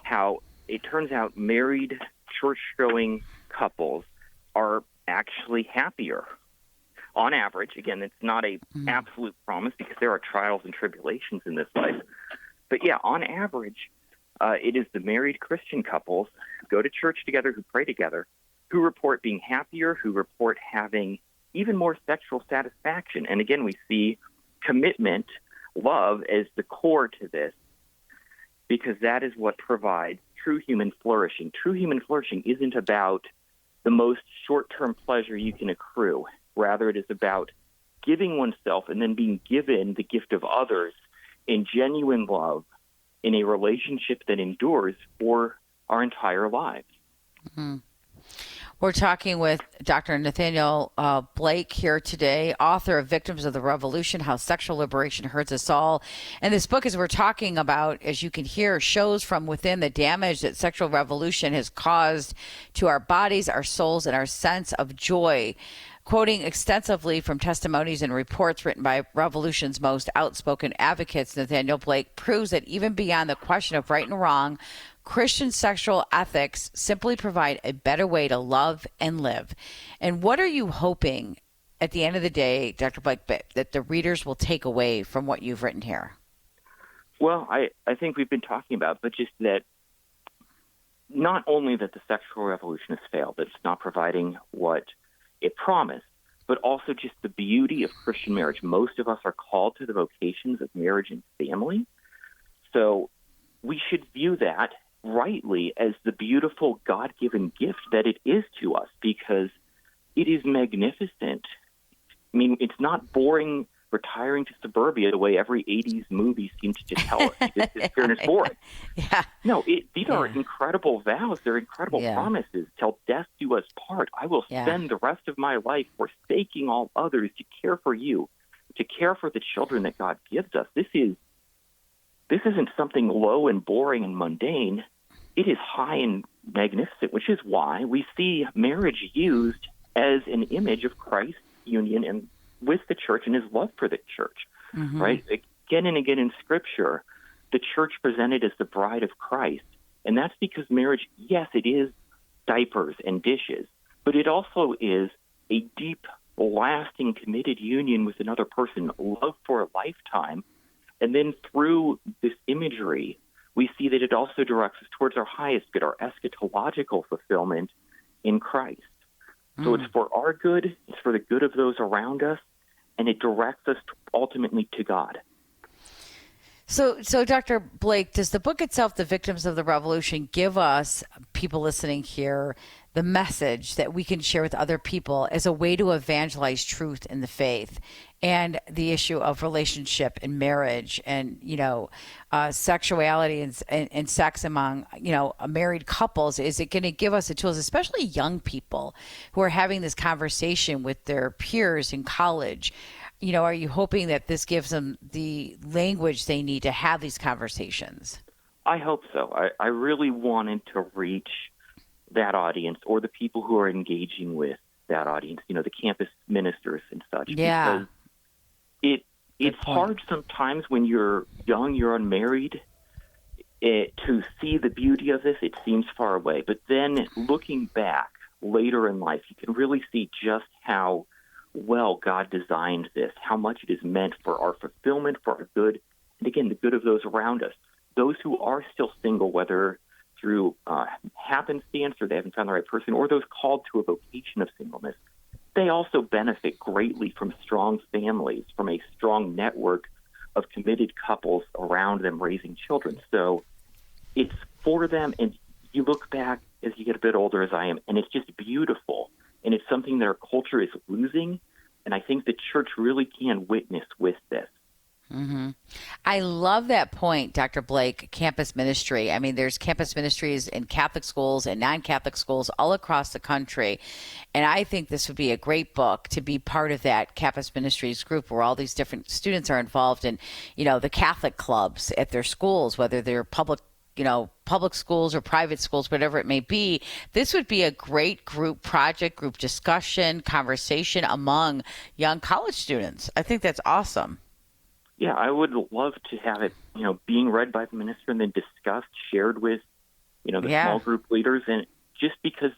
how it turns out married church-going couples are actually happier. On average, again, it's not a absolute promise because there are trials and tribulations in this life. But yeah, on average, it is the married Christian couples who go to church together, who pray together, who report being happier, who report having even more sexual satisfaction. And again, we see commitment, love as the core to this, because that is what provides true human flourishing. True human flourishing isn't about the most short-term pleasure you can accrue. Rather, it is about giving oneself and then being given the gift of others in genuine love in a relationship that endures for our entire lives. Mm-hmm. We're talking with Dr. Nathanael Blake here today, author of Victims of the Revolution, How Sexual Liberation Hurts Us All. And this book, as we're talking about, as you can hear, shows from within the damage that sexual revolution has caused to our bodies, our souls, and our sense of joy. Quoting extensively from testimonies and reports written by revolution's most outspoken advocates, Nathanael Blake proves that even beyond the question of right and wrong, Christian sexual ethics simply provide a better way to love and live. And what are you hoping at the end of the day, Dr. Blake, that the readers will take away from what you've written here? Well, I think we've been talking about, but just that not only that the sexual revolution has failed, that it's not providing what it promised, but also just the beauty of Christian marriage. Most of us are called to the vocations of marriage and family. So we should view that rightly as the beautiful God-given gift that it is to us, because it is magnificent. I mean, it's not boring retiring to suburbia the way every 80s movie seems to tell us. This is fairness boring. Yeah. No, these are incredible vows. They're incredible promises. Till death do us part. I will spend the rest of my life forsaking all others to care for you, to care for the children that God gives us. This isn't something low and boring and mundane. It is high and magnificent, which is why we see marriage used as an image of Christ's union and with the church and his love for the church, right? Again and again in Scripture, the church presented as the bride of Christ. And that's because marriage, yes, it is diapers and dishes, but it also is a deep, lasting, committed union with another person, love for a lifetime. And then through this imagery, we see that it also directs us towards our highest good, our eschatological fulfillment in Christ. So it's for our good, it's for the good of those around us, and it directs us ultimately to God. So Dr. Blake, does the book itself, The Victims of the Revolution, give us, people listening here, the message that we can share with other people as a way to evangelize truth in the faith and the issue of relationship and marriage and, sexuality and sex among, married couples? Is it going to give us the tools, especially young people who are having this conversation with their peers in college? Are you hoping that this gives them the language they need to have these conversations? I hope so. I really wanted to reach that audience, or the people who are engaging with that audience, the campus ministers and such. Yeah. Because it's hard sometimes when you're young, you're unmarried, to see the beauty of this. It seems far away. But then looking back later in life, you can really see just how well God designed this, how much it is meant for our fulfillment, for our good, and again, the good of those around us. Those who are still single, whether through happenstance or they haven't found the right person, or those called to a vocation of singleness, they also benefit greatly from strong families, from a strong network of committed couples around them raising children. So it's for them, and you look back as you get a bit older, as I am, and it's just beautiful. And it's something that our culture is losing, and I think the church really can witness with this. Mm-hmm. I love that point, Dr. Blake, campus ministry. I mean, there's campus ministries in Catholic schools and non-Catholic schools all across the country. And I think this would be a great book to be part of that campus ministries group where all these different students are involved in, the Catholic clubs at their schools, whether they're public schools or private schools, whatever it may be. This would be a great group project, group discussion, conversation among young college students. I think that's awesome. Yeah, I would love to have it, being read by the minister and then discussed, shared with, the small group leaders. And just because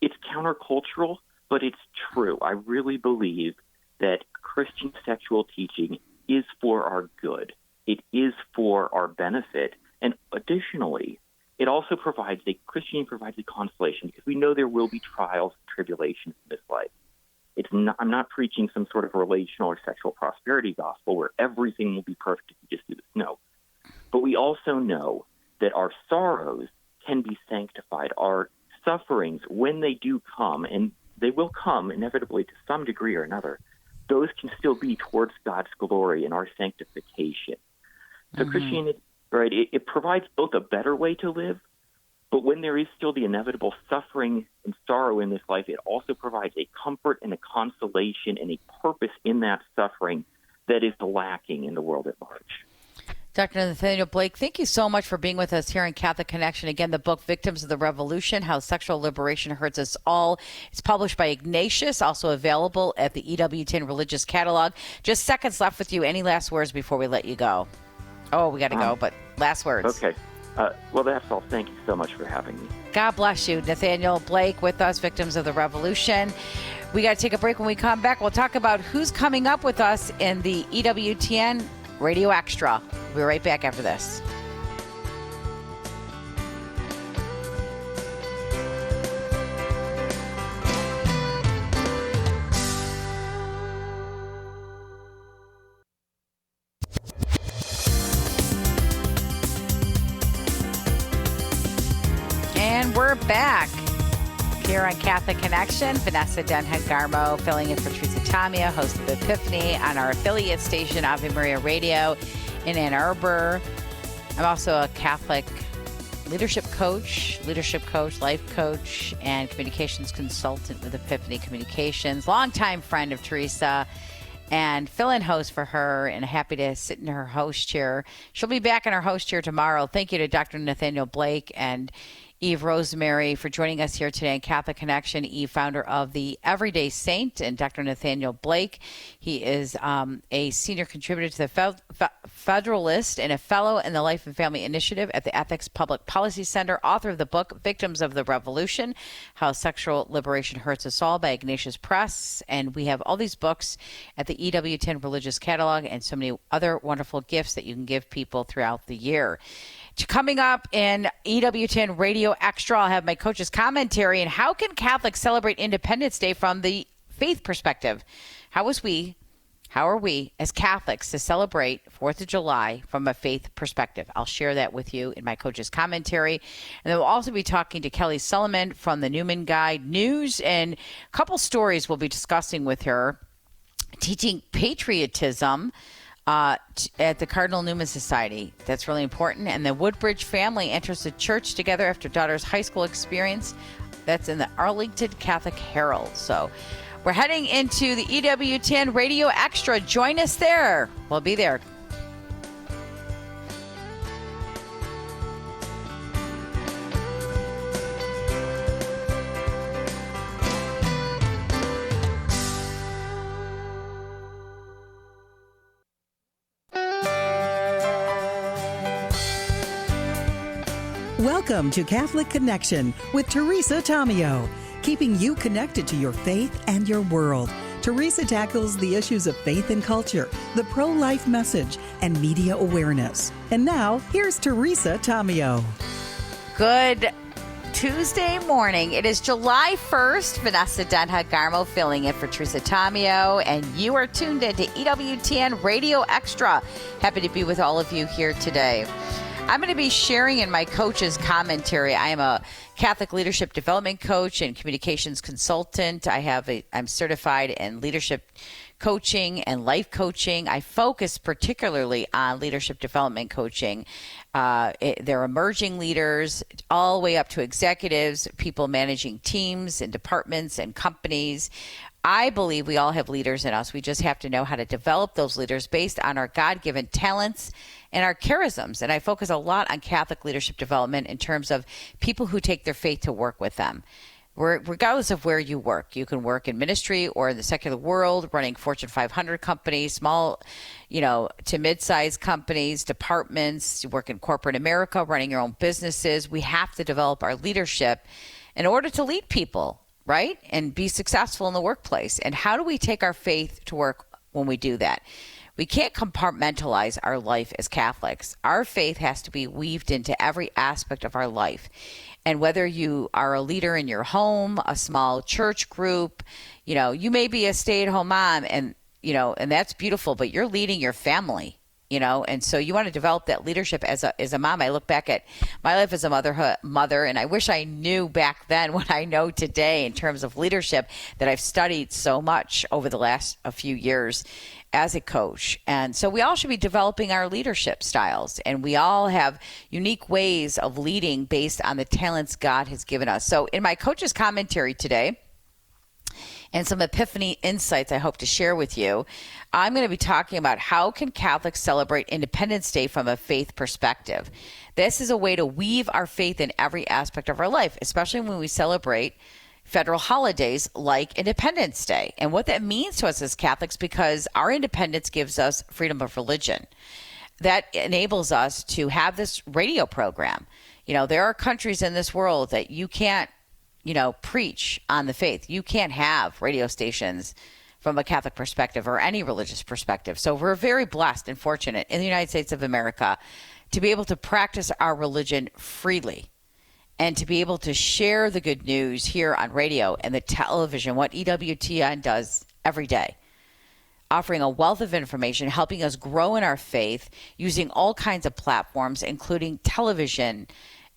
it's countercultural, but it's true. I really believe that Christian sexual teaching is for our good. It is for our benefit. And additionally, it also Christianity provides a consolation, because we know there will be trials and tribulations in this life. I'm not preaching some sort of relational or sexual prosperity gospel where everything will be perfect if you just do this. No. But we also know that our sorrows can be sanctified. Our sufferings, when they do come, and they will come inevitably to some degree or another, those can still be towards God's glory and our sanctification. So Christianity, right, it provides both a better way to live, but when there is still the inevitable suffering and sorrow in this life, it also provides a comfort and a consolation and a purpose in that suffering that is lacking in the world at large. Dr. Nathanael Blake, thank you so much for being with us here in Catholic Connection. Again, the book, Victims of the Revolution, How Sexual Liberation Hurts Us All. It's published by Ignatius, also available at the EWTN Religious Catalog. Just seconds left with you. Any last words before we let you go? Oh, we got to go, but last words. Okay. Well, that's all. Thank you so much for having me. God bless you. Nathanael Blake with us, Victims of the Revolution. We got to take a break. When we come back, we'll talk about who's coming up with us in the EWTN Radio Extra. We'll be right back after this. And we're back here on Catholic Connection. Vanessa Denha-Garmo filling in for Teresa Tamia, host of Epiphany on our affiliate station, Ave Maria Radio in Ann Arbor. I'm also a Catholic leadership coach, life coach, and communications consultant with Epiphany Communications. Longtime friend of Teresa and fill-in host for her, and happy to sit in her host chair. She'll be back in her host chair tomorrow. Thank you to Dr. Nathanael Blake and Eve RoseMary for joining us here today in Catholic Connection. Eve, founder of the Everyday Saint, and Dr. Nathanael Blake. He is a senior contributor to the Federalist and a fellow in the Life and Family Initiative at the Ethics Public Policy Center, author of the book Victims of the Revolution, How Sexual Liberation Hurts Us All by Ignatius Press. And we have all these books at the EWTN Religious Catalog and so many other wonderful gifts that you can give people throughout the year. Coming up in EWTN Radio Extra, I'll have my coach's commentary. And how can Catholics celebrate Independence Day from the faith perspective? How are we as Catholics to celebrate 4th of July from a faith perspective? I'll share that with you in my coach's commentary. And then we'll also be talking to Kelly Salomon from the Newman Guide News, and a couple stories we'll be discussing with her. Teaching patriotism at the Cardinal Newman Society. That's really important. And the Woodbridge family enters the church together after daughter's high school experience. That's in the Arlington Catholic Herald. So we're heading into the EWTN Radio Extra. Join us there. We'll be there. Welcome to Catholic Connection with Teresa Tamio, keeping you connected to your faith and your world. Teresa tackles the issues of faith and culture, the pro-life message, and media awareness. And now, here's Teresa Tamio. Good Tuesday morning. It is July 1st. Vanessa Denha-Garmo filling in for Teresa Tomeo, and you are tuned in to EWTN Radio Extra. Happy to be with all of you here today. I'm going to be sharing in my coach's commentary. I am a Catholic leadership development coach and communications consultant. I'm certified in leadership coaching and life coaching. I focus particularly on leadership development coaching. They're emerging leaders all the way up to executives, people managing teams and departments and companies. I believe we all have leaders in us. We just have to know how to develop those leaders based on our God-given talents and our charisms. And I focus a lot on Catholic leadership development in terms of people who take their faith to work with them. Regardless of where you work, you can work in ministry or in the secular world, running Fortune 500 companies, small, to mid-sized companies, departments. You work in corporate America, running your own businesses. We have to develop our leadership in order to lead people, right? And be successful in the workplace. And how do we take our faith to work when we do that? We can't compartmentalize our life as Catholics. Our faith has to be weaved into every aspect of our life. And whether you are a leader in your home, a small church group, you may be a stay-at-home mom and that's beautiful, but you're leading your family, and so you want to develop that leadership as a mom. I look back at my life as a mother, and I wish I knew back then what I know today in terms of leadership that I've studied so much over the last few years as a coach. And so we all should be developing our leadership styles, and we all have unique ways of leading based on the talents God has given us. So in my coach's commentary today, and some epiphany insights I hope to share with you, I'm going to be talking about how can Catholics celebrate Independence Day from a faith perspective. This is a way to weave our faith in every aspect of our life, especially when we celebrate federal holidays like Independence Day, and what that means to us as Catholics, because our independence gives us freedom of religion. That enables us to have this radio program. There are countries in this world that you can't preach on the faith. You can't have radio stations from a Catholic perspective or any religious perspective. So we're very blessed and fortunate in the United States of America to be able to practice our religion freely and to be able to share the good news here on radio and the television, what EWTN does every day, offering a wealth of information, helping us grow in our faith using all kinds of platforms, including television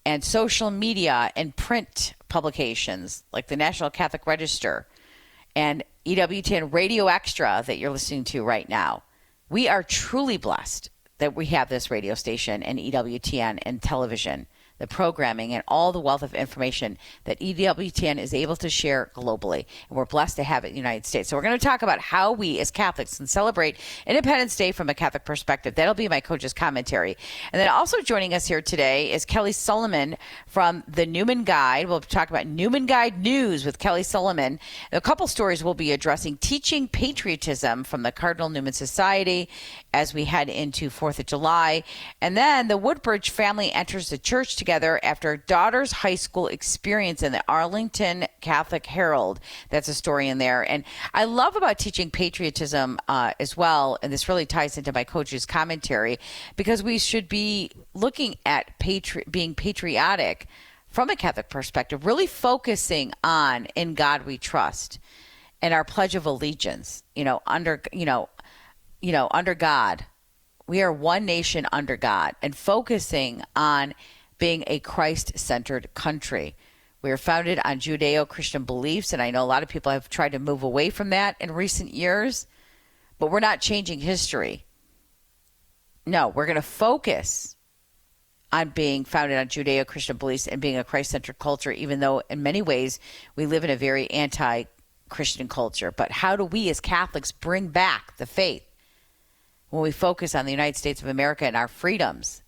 and social media and print publications like the National Catholic Register and EWTN Radio Extra that you're listening to right now. We are truly blessed that we have this radio station and EWTN and television, the programming, and all the wealth of information that EWTN is able to share globally. And we're blessed to have it in the United States. So we're going to talk about how we as Catholics can celebrate Independence Day from a Catholic perspective. That'll be my coach's commentary. And then also joining us here today is Kelly Salomon from the Newman Guide. We'll talk about Newman Guide News with Kelly Salomon. A couple stories we'll be addressing: teaching patriotism from the Cardinal Newman Society as we head into 4th of July. And then the Woodbridge family enters the church together after daughter's high school experience in the Arlington Catholic Herald. That's a story in there. And I love about teaching patriotism as well, and this really ties into my coach's commentary, because we should be looking at being patriotic from a Catholic perspective, really focusing on "In God We Trust" and our Pledge of Allegiance, under God. We are one nation under God, and focusing on being a Christ-centered country. We are founded on Judeo-Christian beliefs, and I know a lot of people have tried to move away from that in recent years, but we're not changing history. No, we're going to focus on being founded on Judeo-Christian beliefs and being a Christ-centered culture, even though in many ways we live in a very anti-Christian culture. But how do we as Catholics bring back the faith when we focus on the United States of America and our freedoms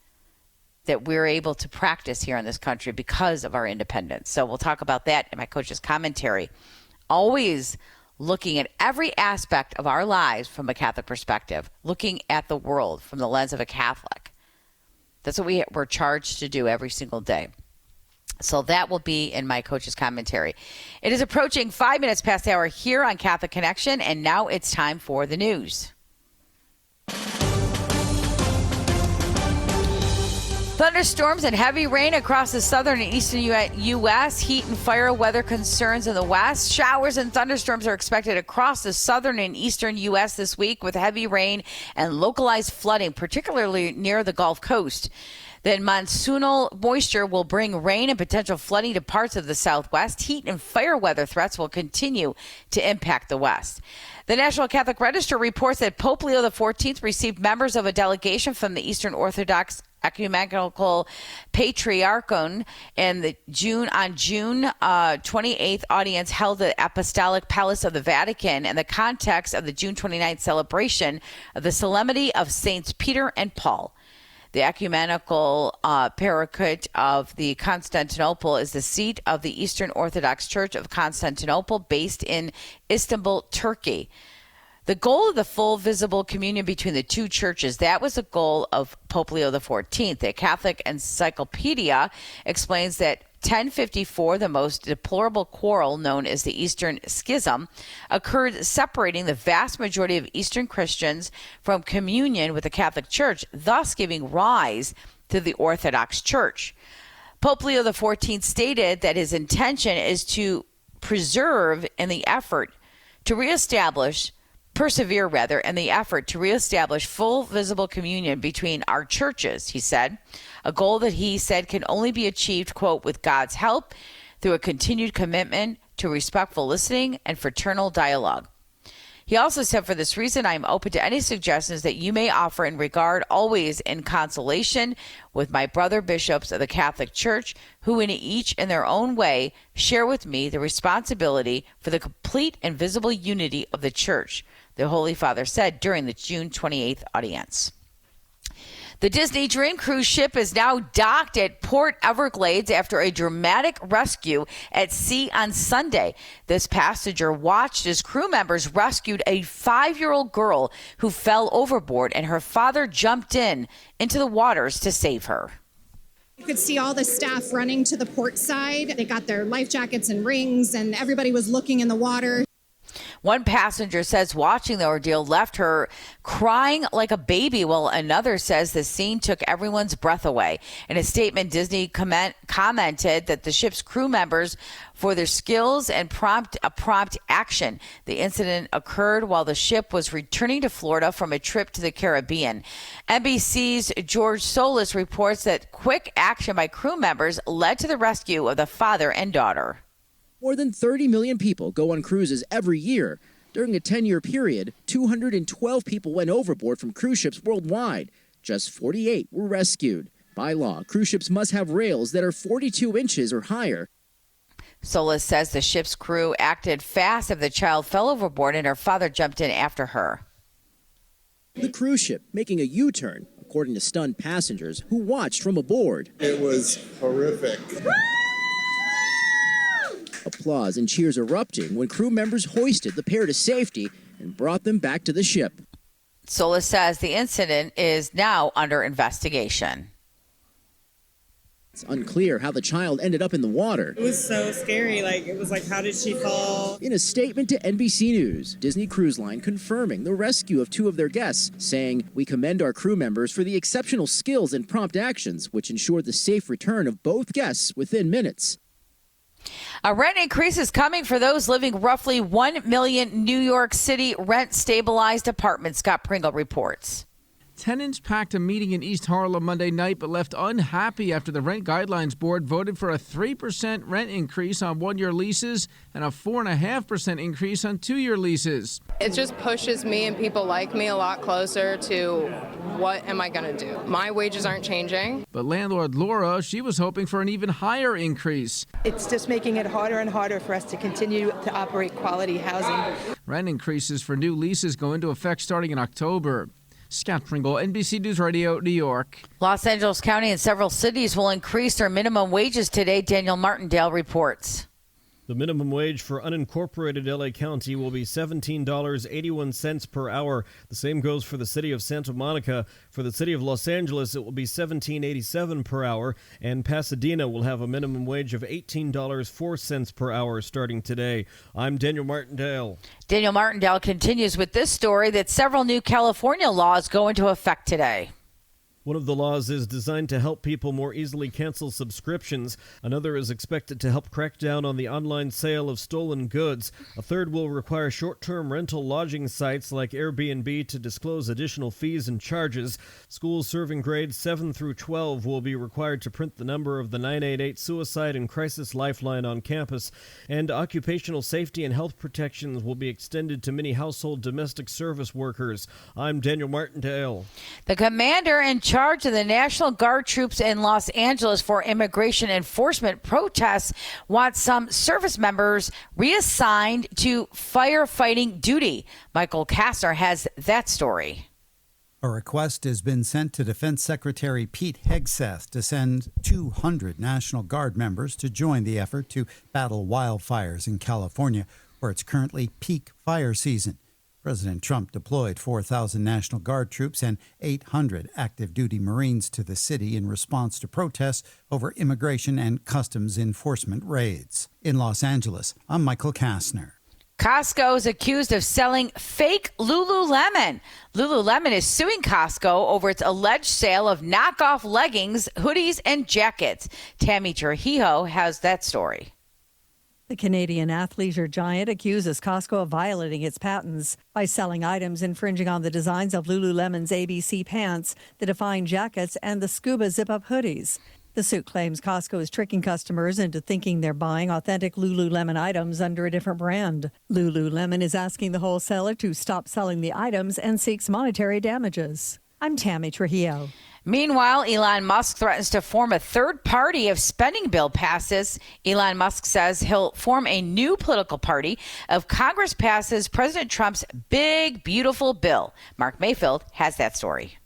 that we're able to practice here in this country because of our independence? So we'll talk about that in my coach's commentary. Always looking at every aspect of our lives from a Catholic perspective, looking at the world from the lens of a Catholic. That's what we're charged to do every single day. So that will be in my coach's commentary. It is approaching 5 minutes past the hour here on Catholic Connection, and now it's time for the news. Thunderstorms and heavy rain across the southern and eastern U.S. Heat and fire weather concerns in the west. Showers and thunderstorms are expected across the southern and eastern U.S. this week with heavy rain and localized flooding, particularly near the Gulf Coast. Then monsoonal moisture will bring rain and potential flooding to parts of the southwest. Heat and fire weather threats will continue to impact the west. The National Catholic Register reports that Pope Leo XIV received members of a delegation from the Eastern Orthodox Ecumenical Patriarchate in the June 28th audience held at the Apostolic Palace of the Vatican in the context of the June 29th celebration of the Solemnity of Saints Peter and Paul. The Ecumenical Patriarchate of the Constantinople is the seat of the Eastern Orthodox Church of Constantinople, based in Istanbul, Turkey. The goal of the full visible communion between the two churches, that was the goal of Pope Leo XIV. The Catholic Encyclopedia explains that 1054, the most deplorable quarrel known as the Eastern Schism, occurred separating the vast majority of Eastern Christians from communion with the Catholic Church, thus giving rise to the Orthodox Church. Pope Leo XIV stated that his intention is to persevere in the effort to reestablish full visible communion between our churches, he said, a goal that he said can only be achieved, quote, with God's help through a continued commitment to respectful listening and fraternal dialogue. He also said, for this reason, I am open to any suggestions that you may offer in regard, always in consultation with my brother bishops of the Catholic Church, who in each in their own way share with me the responsibility for the complete and visible unity of the Church, the Holy Father said during the June 28th audience. The Disney Dream cruise ship is now docked at Port Everglades after a dramatic rescue at sea on Sunday. This passenger watched as crew members rescued a 5-year-old girl who fell overboard, and her father jumped into the waters to save her. You could see all the staff running to the port side. They got their life jackets and rings, and everybody was looking in the water. One passenger says watching the ordeal left her crying like a baby, while another says the scene took everyone's breath away. In a statement, Disney commented that the ship's crew members for their skills and prompt action. The incident occurred while the ship was returning to Florida from a trip to the Caribbean. NBC's George Solis reports that quick action by crew members led to the rescue of the father and daughter. More than 30 million people go on cruises every year. During a 10-year period, 212 people went overboard from cruise ships worldwide. Just 48 were rescued. By law, cruise ships must have rails that are 42 inches or higher. Solis says the ship's crew acted fast if the child fell overboard and her father jumped in after her. The cruise ship making a U-turn, according to stunned passengers who watched from aboard. It was horrific. Applause and cheers erupting when crew members hoisted the pair to safety and brought them back to the ship. Solis says the incident is now under investigation. It's unclear how the child ended up in the water. It was so scary. It was like, how did she fall? In a statement to NBC News, Disney Cruise Line confirming the rescue of 2 of their guests, saying, "We commend our crew members for the exceptional skills and prompt actions, which ensured the safe return of both guests within minutes." A rent increase is coming for those living roughly 1 million New York City rent-stabilized apartments, Scott Pringle reports. Tenants packed a meeting in East Harlem Monday night but left unhappy after the Rent Guidelines Board voted for a 3% rent increase on 1-year leases and a 4.5% increase on 2-year leases. It just pushes me and people like me a lot closer to what am I going to do? My wages aren't changing. But landlord Laura, she was hoping for an even higher increase. It's just making it harder and harder for us to continue to operate quality housing. Rent increases for new leases go into effect starting in October. Scott Pringle, NBC News Radio, New York. Los Angeles County and several cities will increase their minimum wages today, Daniel Martindale reports. The minimum wage for unincorporated LA County will be $17.81 per hour. The same goes for the city of Santa Monica. For the city of Los Angeles, it will be $17.87 per hour. And Pasadena will have a minimum wage of $18.04 per hour starting today. I'm Daniel Martindale. Daniel Martindale continues with this story that several new California laws go into effect today. One of the laws is designed to help people more easily cancel subscriptions. Another is expected to help crack down on the online sale of stolen goods. A third will require short-term rental lodging sites like Airbnb to disclose additional fees and charges. Schools serving grades 7 through 12 will be required to print the number of the 988 Suicide and Crisis Lifeline on campus. And occupational safety and health protections will be extended to many household domestic service workers. I'm Daniel Martindale. The commander in charge of the National Guard troops in Los Angeles for immigration enforcement protests wants some service members reassigned to firefighting duty. Michael Kastner has that story. A request has been sent to Defense Secretary Pete Hegseth to send 200 National Guard members to join the effort to battle wildfires in California, where it's currently peak fire season. President Trump deployed 4,000 National Guard troops and 800 active duty Marines to the city in response to protests over immigration and customs enforcement raids. In Los Angeles, I'm Michael Kastner. Costco is accused of selling fake Lululemon. Lululemon is suing Costco over its alleged sale of knockoff leggings, hoodies, and jackets. Tammy Trujillo has that story. The Canadian athleisure giant accuses Costco of violating its patents by selling items infringing on the designs of Lululemon's ABC pants, the Define jackets, and the Scuba zip-up hoodies. The suit claims Costco is tricking customers into thinking they're buying authentic Lululemon items under a different brand. Lululemon is asking the wholesaler to stop selling the items and seeks monetary damages. I'm Tammy Trujillo. Meanwhile, Elon Musk threatens to form a third party if spending bill passes. Elon Musk says he'll form a new political party if Congress passes President Trump's big, beautiful bill. Mark Mayfield has that story.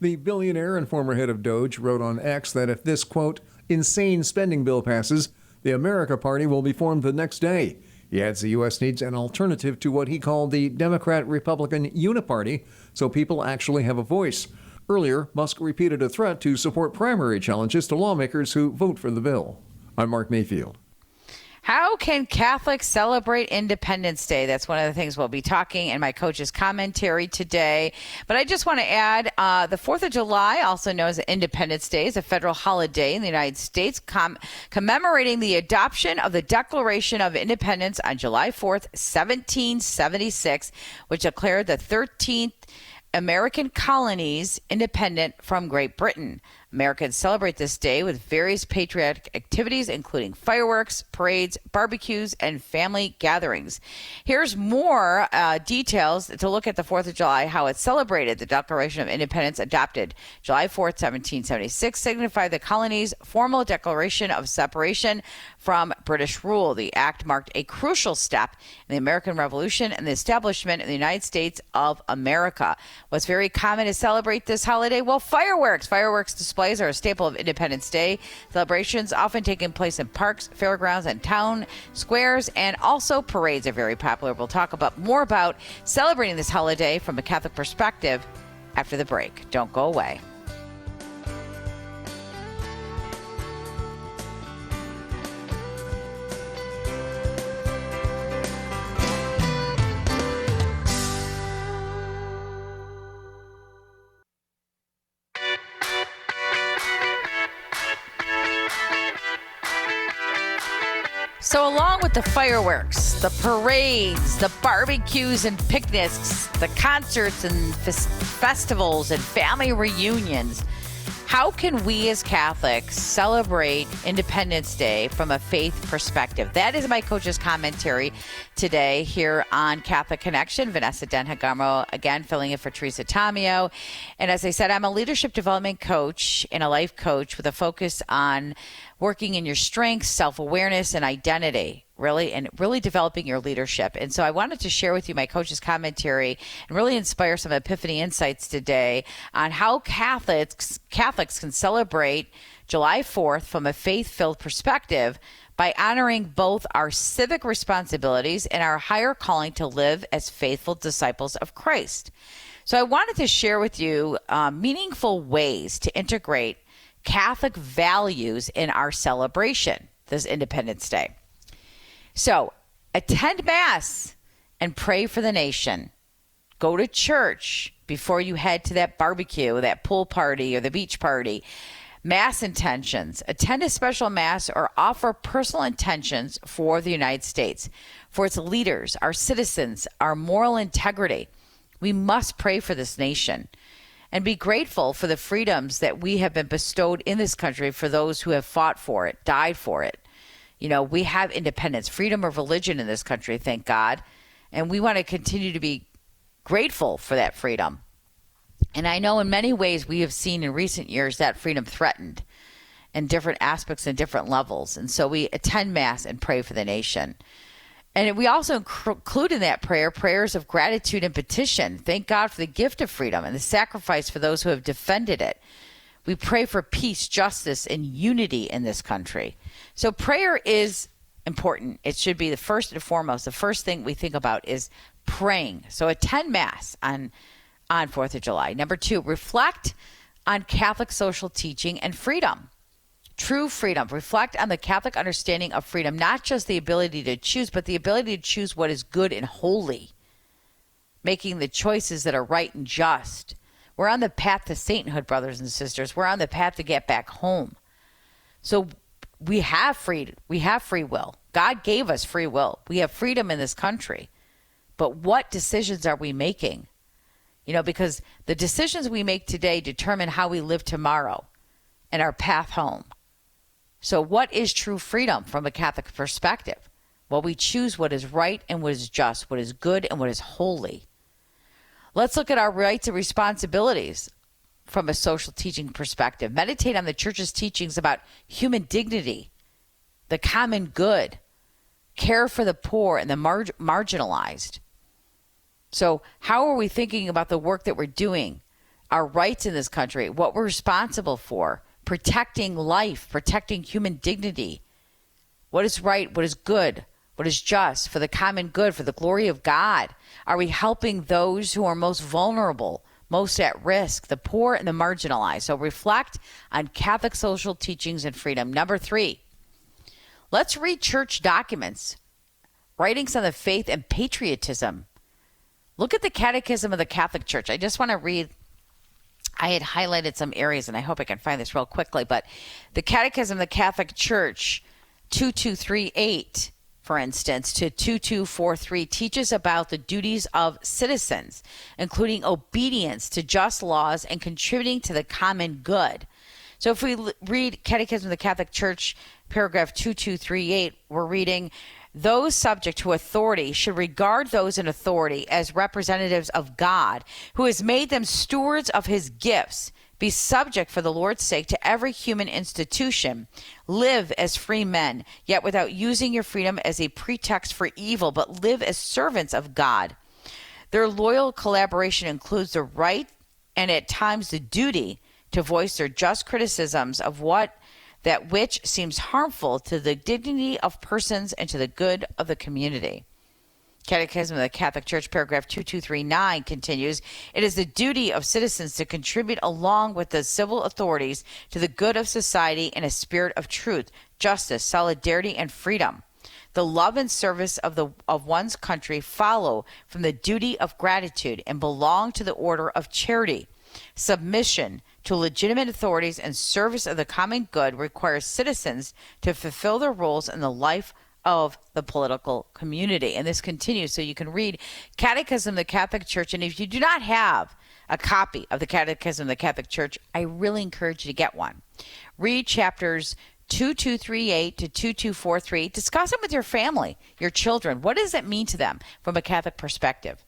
The billionaire and former head of Doge wrote on X that if this, quote, insane spending bill passes, the America Party will be formed the next day. He adds the U.S. needs an alternative to what he called the Democrat-Republican uniparty, so people actually have a voice. Earlier, Musk repeated a threat to support primary challenges to lawmakers who vote for the bill. I'm Mark Mayfield. How can Catholics celebrate Independence Day? That's one of the things we'll be talking in my coach's commentary today. But I just want to add the 4th of July, also known as Independence Day, is a federal holiday in the United States commemorating the adoption of the Declaration of Independence on July 4th, 1776, which declared the 13th American colonies independent from Great Britain. Americans celebrate this day with various patriotic activities, including fireworks, parades, barbecues, and family gatherings. Here's more details to look at the 4th of July, how it's celebrated. The Declaration of Independence, adopted July 4th, 1776, signified the colony's formal declaration of separation from British rule. The act marked a crucial step in the American Revolution and the establishment of the United States of America. What's very common to celebrate this holiday? Well, fireworks. Fireworks displays are a staple of Independence Day celebrations, often taking place in parks, fairgrounds, and town squares, and also parades are very popular. We'll talk more about celebrating this holiday from a Catholic perspective after the break. Don't go away. So along with the fireworks, the parades, the barbecues and picnics, the concerts and festivals and family reunions, how can we as Catholics celebrate Independence Day from a faith perspective? That is my coach's commentary today here on Catholic Connection. Vanessa Denha-Garmo, again, filling in for Teresa Tomeo. And as I said, I'm a leadership development coach and a life coach with a focus on working in your strengths, self-awareness, and identity, really developing your leadership. And so I wanted to share with you my coach's commentary and really inspire some epiphany insights today on how Catholics can celebrate July 4th from a faith-filled perspective by honoring both our civic responsibilities and our higher calling to live as faithful disciples of Christ. So I wanted to share with you meaningful ways to integrate Catholic values in our celebration this Independence Day. So attend Mass and pray for the nation. Go to church before you head to that barbecue, that pool party, or the beach party. Mass intentions. Attend a special mass or offer personal intentions for the United States, for its leaders, our citizens, our moral integrity. We must pray for this nation and be grateful for the freedoms that we have been bestowed in this country for those who have fought for it, died for it. You know, we have independence, freedom of religion in this country, thank God. And we want to continue to be grateful for that freedom. And I know in many ways we have seen in recent years that freedom threatened in different aspects and different levels. And so we attend Mass and pray for the nation. And we also include in that prayer prayers of gratitude and petition. Thank God for the gift of freedom and the sacrifice for those who have defended it. We pray for peace, justice, and unity in this country. So prayer is important. It should be the first and foremost. The first thing we think about is praying. So attend Mass on 4th of July. Number 2, reflect on Catholic social teaching and freedom. True freedom. Reflect on the Catholic understanding of freedom, not just the ability to choose, but the ability to choose what is good and holy, making the choices that are right and just. We're on the path to sainthood, brothers and sisters. We're on the path to get back home. So we have freedom. We have free will. God gave us free will. We have freedom in this country. But what decisions are we making? You know, because the decisions we make today determine how we live tomorrow and our path home. So what is true freedom from a Catholic perspective? Well, we choose what is right and what is just, what is good and what is holy. Let's look at our rights and responsibilities from a social teaching perspective. Meditate on the Church's teachings about human dignity, the common good, care for the poor and the marginalized. So how are we thinking about the work that we're doing, our rights in this country, what we're responsible for, protecting life, protecting human dignity, what is right, what is good, what is just, for the common good, for the glory of God? Are we helping those who are most vulnerable, most at risk, the poor and the marginalized? So reflect on Catholic social teachings and freedom. Number 3, let's read church documents, writings on the faith and patriotism. Look at the Catechism of the Catholic Church. I just want to read. I had highlighted some areas, and I hope I can find this real quickly. But the Catechism of the Catholic Church, 2238, for instance, to 2243, teaches about the duties of citizens, including obedience to just laws and contributing to the common good. So if we read Catechism of the Catholic Church, paragraph 2238, we're reading, those subject to authority should regard those in authority as representatives of God, who has made them stewards of his gifts. Be subject for the Lord's sake to every human institution. Live as free men, yet without using your freedom as a pretext for evil, but live as servants of God. Their loyal collaboration includes the right and at times the duty to voice their just criticisms of that which seems harmful to the dignity of persons and to the good of the community. Catechism of the Catholic Church, paragraph 2239 continues, it is the duty of citizens to contribute along with the civil authorities to the good of society in a spirit of truth, justice, solidarity, and freedom. The love and service of one's country follow from the duty of gratitude and belong to the order of charity. Submission to legitimate authorities and service of the common good requires citizens to fulfill their roles in the life of the political community. And this continues, so you can read Catechism of the Catholic Church. And if you do not have a copy of the Catechism of the Catholic Church, I really encourage you to get one. Read chapters 2238 to 2243. Discuss it with your family, your children. What does it mean to them from a Catholic perspective?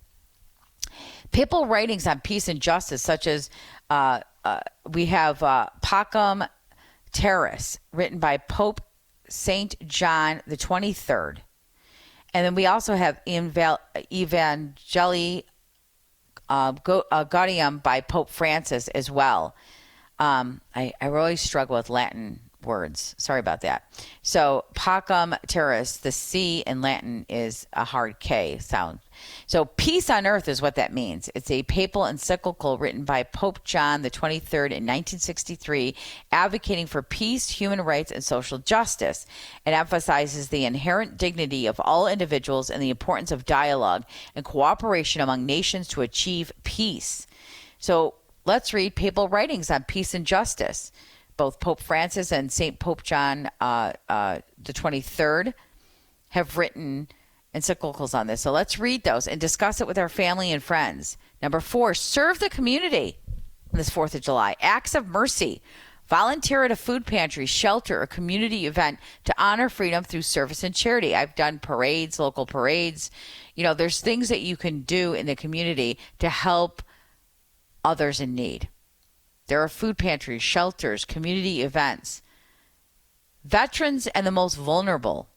Papal writings on peace and justice, such as we have Pacem Terris, written by Pope St. John the 23rd. And then we also have Evangelii Gaudium by Pope Francis as well. I really struggle with Latin words. Sorry about that. So Pacem Terris, the C in Latin is a hard K sound. So peace on earth is what that means. It's a papal encyclical written by Pope John the 23rd in 1963, advocating for peace, human rights, and social justice. It emphasizes the inherent dignity of all individuals and the importance of dialogue and cooperation among nations to achieve peace. So let's read papal writings on peace and justice. Both Pope Francis and St. Pope John the 23rd have written encyclicals on this. So let's read those and discuss it with our family and friends. Number 4, serve the community this 4th of July. Acts of mercy. Volunteer at a food pantry, shelter, or community event to honor freedom through service and charity. I've done parades, local parades. There's things that you can do in the community to help others in need. There are food pantries, shelters, community events. Veterans and the most vulnerable.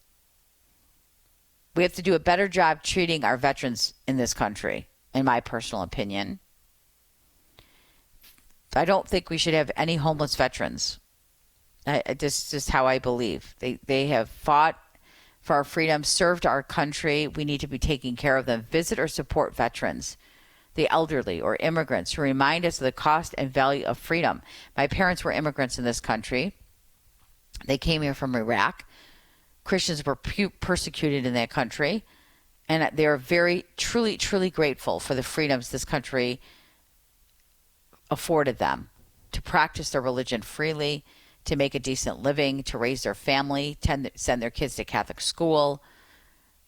We have to do a better job treating our veterans in this country, in my personal opinion. I don't think we should have any homeless veterans. This is how I believe. They have fought for our freedom, served our country. We need to be taking care of them. Visit or support veterans, the elderly, or immigrants who remind us of the cost and value of freedom. My parents were immigrants in this country. They came here from Iraq. Christians were persecuted in that country, and they are very, truly, truly grateful for the freedoms this country afforded them to practice their religion freely, to make a decent living, to raise their family, to send their kids to Catholic school.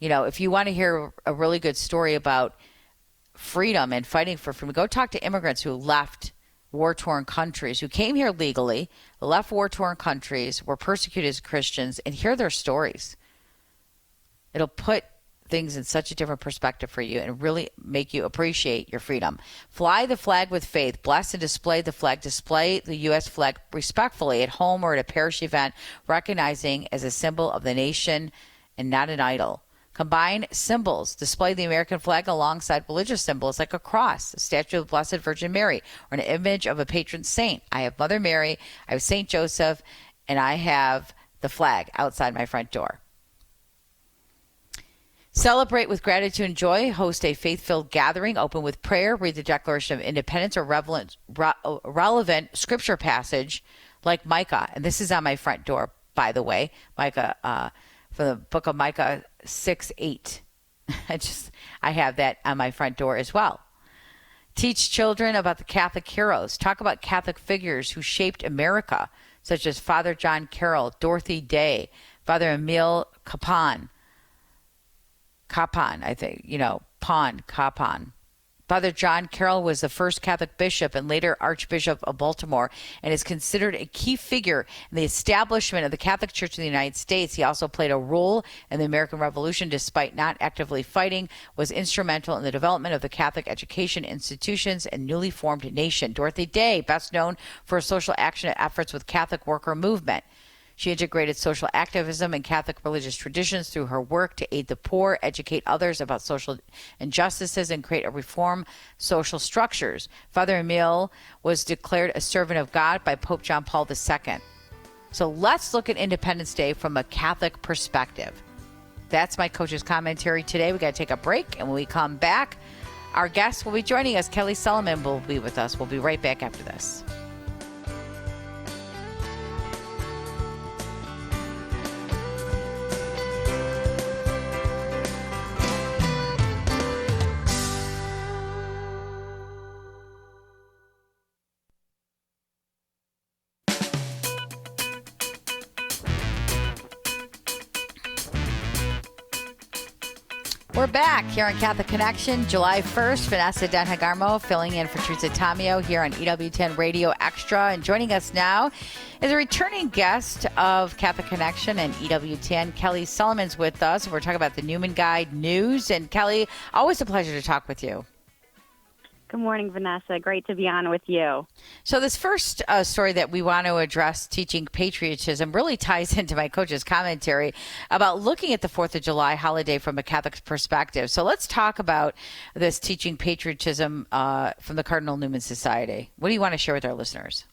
If you want to hear a really good story about freedom and fighting for freedom, go talk to immigrants who left war-torn countries, who came here legally, left war-torn countries, were persecuted as Christians, and hear their stories. It'll put things in such a different perspective for you and really make you appreciate your freedom. Fly the flag with faith. Bless and display the flag. Display the U.S. flag respectfully at home or at a parish event, recognizing as a symbol of the nation and not an idol. Combine symbols. Display the American flag alongside religious symbols like a cross, a statue of the Blessed Virgin Mary, or an image of a patron saint. I have Mother Mary, I have Saint Joseph, and I have the flag outside my front door. Celebrate with gratitude and joy. Host a faith-filled gathering. Open with prayer. Read the Declaration of Independence or relevant scripture passage like Micah. And this is on my front door, by the way. Micah, from the book of Micah 6:8. I have that on my front door as well. Teach children about the Catholic heroes. Talk about Catholic figures who shaped America, such as Father John Carroll, Dorothy Day, Father Emile Capon, I think, Capon. Father John Carroll was the first Catholic bishop and later Archbishop of Baltimore and is considered a key figure in the establishment of the Catholic Church in the United States. He also played a role in the American Revolution despite not actively fighting, was instrumental in the development of the Catholic education institutions and newly formed nation. Dorothy Day, best known for her social action efforts with Catholic worker movement. She integrated social activism and Catholic religious traditions through her work to aid the poor, educate others about social injustices, and create a reform social structures. Father Emile was declared a servant of God by Pope John Paul II. So let's look at Independence Day from a Catholic perspective. That's my coach's commentary today. We got to take a break, and when we come back, our guest will be joining us. Kelly Salomon will be with us. We'll be right back after this. We're back here on Catholic Connection, July 1st. Vanessa Denha-Garmo filling in for Teresa Tamio here on EWTN Radio Extra. And joining us now is a returning guest of Catholic Connection and EWTN. Kelly Salomon's with us. We're talking about the Newman Guide News. And Kelly, always a pleasure to talk with you. Good morning, Vanessa. Great to be on with you. So this first story that we want to address, teaching patriotism, really ties into my coach's commentary about looking at the 4th of July holiday from a Catholic perspective. So let's talk about this teaching patriotism from the Cardinal Newman Society. What do you want to share with our listeners?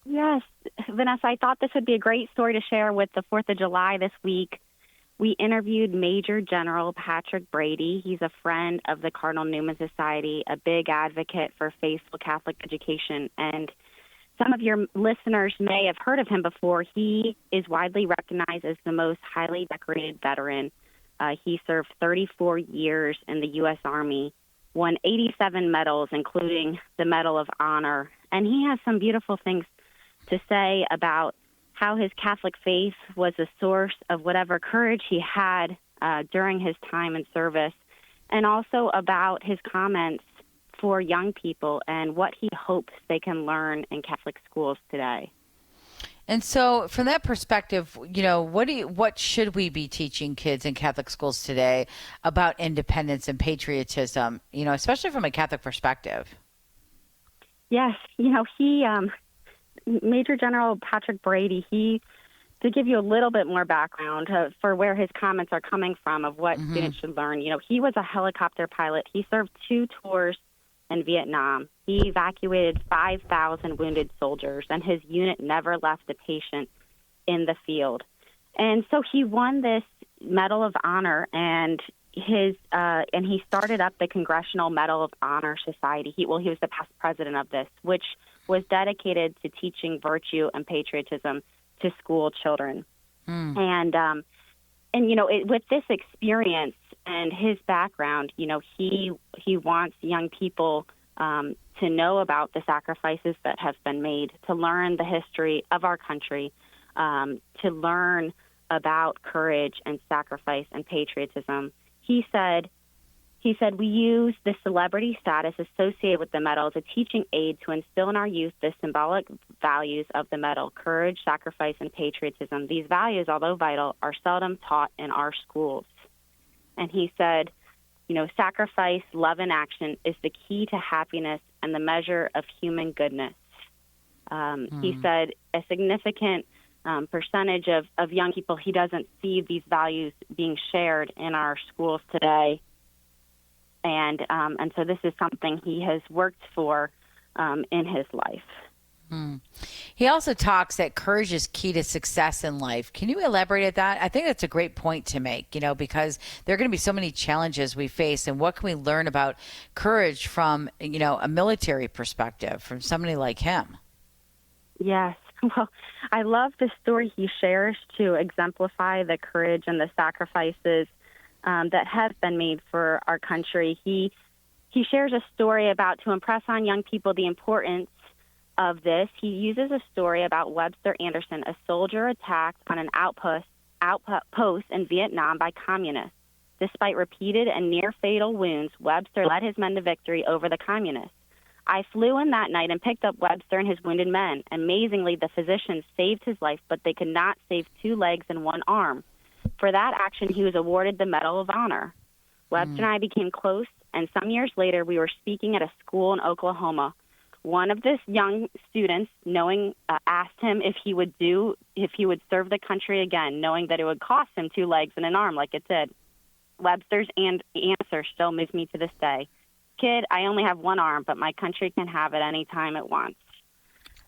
Yes, Vanessa, I thought this would be a great story to share with the 4th of July this week. We interviewed Major General Patrick Brady. He's a friend of the Cardinal Newman Society, a big advocate for faithful Catholic education. And some of your listeners may have heard of him before. He is widely recognized as the most highly decorated veteran. He served 34 years in the U.S. Army, won 87 medals, including the Medal of Honor. And he has some beautiful things to say about how his Catholic faith was a source of whatever courage he had during his time in service, and also about his comments for young people and what he hopes they can learn in Catholic schools today. And so, from that perspective, what should we be teaching kids in Catholic schools today about independence and patriotism? Especially from a Catholic perspective. Yes, he, Major General Patrick Brady, to give you a little bit more background for where his comments are coming from of what students should learn. He was a helicopter pilot. He served 2 tours in Vietnam. He evacuated 5,000 wounded soldiers, and his unit never left a patient in the field. And so he won this Medal of Honor, and he started up the Congressional Medal of Honor Society. He was the past president of this, which was dedicated to teaching virtue and patriotism to school children. And with this experience and his background, he wants young people to know about the sacrifices that have been made, to learn the history of our country, to learn about courage and sacrifice and patriotism. He said, we use the celebrity status associated with the medal as a teaching aid to instill in our youth the symbolic values of the medal: courage, sacrifice, and patriotism. These values, although vital, are seldom taught in our schools. And he said, sacrifice, love, and action is the key to happiness and the measure of human goodness. He said a significant percentage of young people, he doesn't see these values being shared in our schools today. And so this is something he has worked for in his life. He also talks that courage is key to success in life. Can you elaborate on that? I think that's a great point to make, because there are going to be so many challenges we face, and what can we learn about courage from, a military perspective, from somebody like him? Yes. Well, I love the story he shares to exemplify the courage and the sacrifices that have been made for our country. He shares a story about, to impress on young people the importance of this, he uses a story about Webster Anderson, a soldier attacked on an outpost in Vietnam by communists. Despite repeated and near-fatal wounds, Webster led his men to victory over the communists. I flew in that night and picked up Webster and his wounded men. Amazingly, the physicians saved his life, but they could not save 2 legs and 1 arm. For that action, he was awarded the Medal of Honor. Webster and I became close, and some years later, we were speaking at a school in Oklahoma. One of the young students, asked him if he would serve the country again, knowing that it would cost him 2 legs and an arm like it did. Webster's answer still moves me to this day. Kid, I only have 1 arm, but my country can have it any time it wants.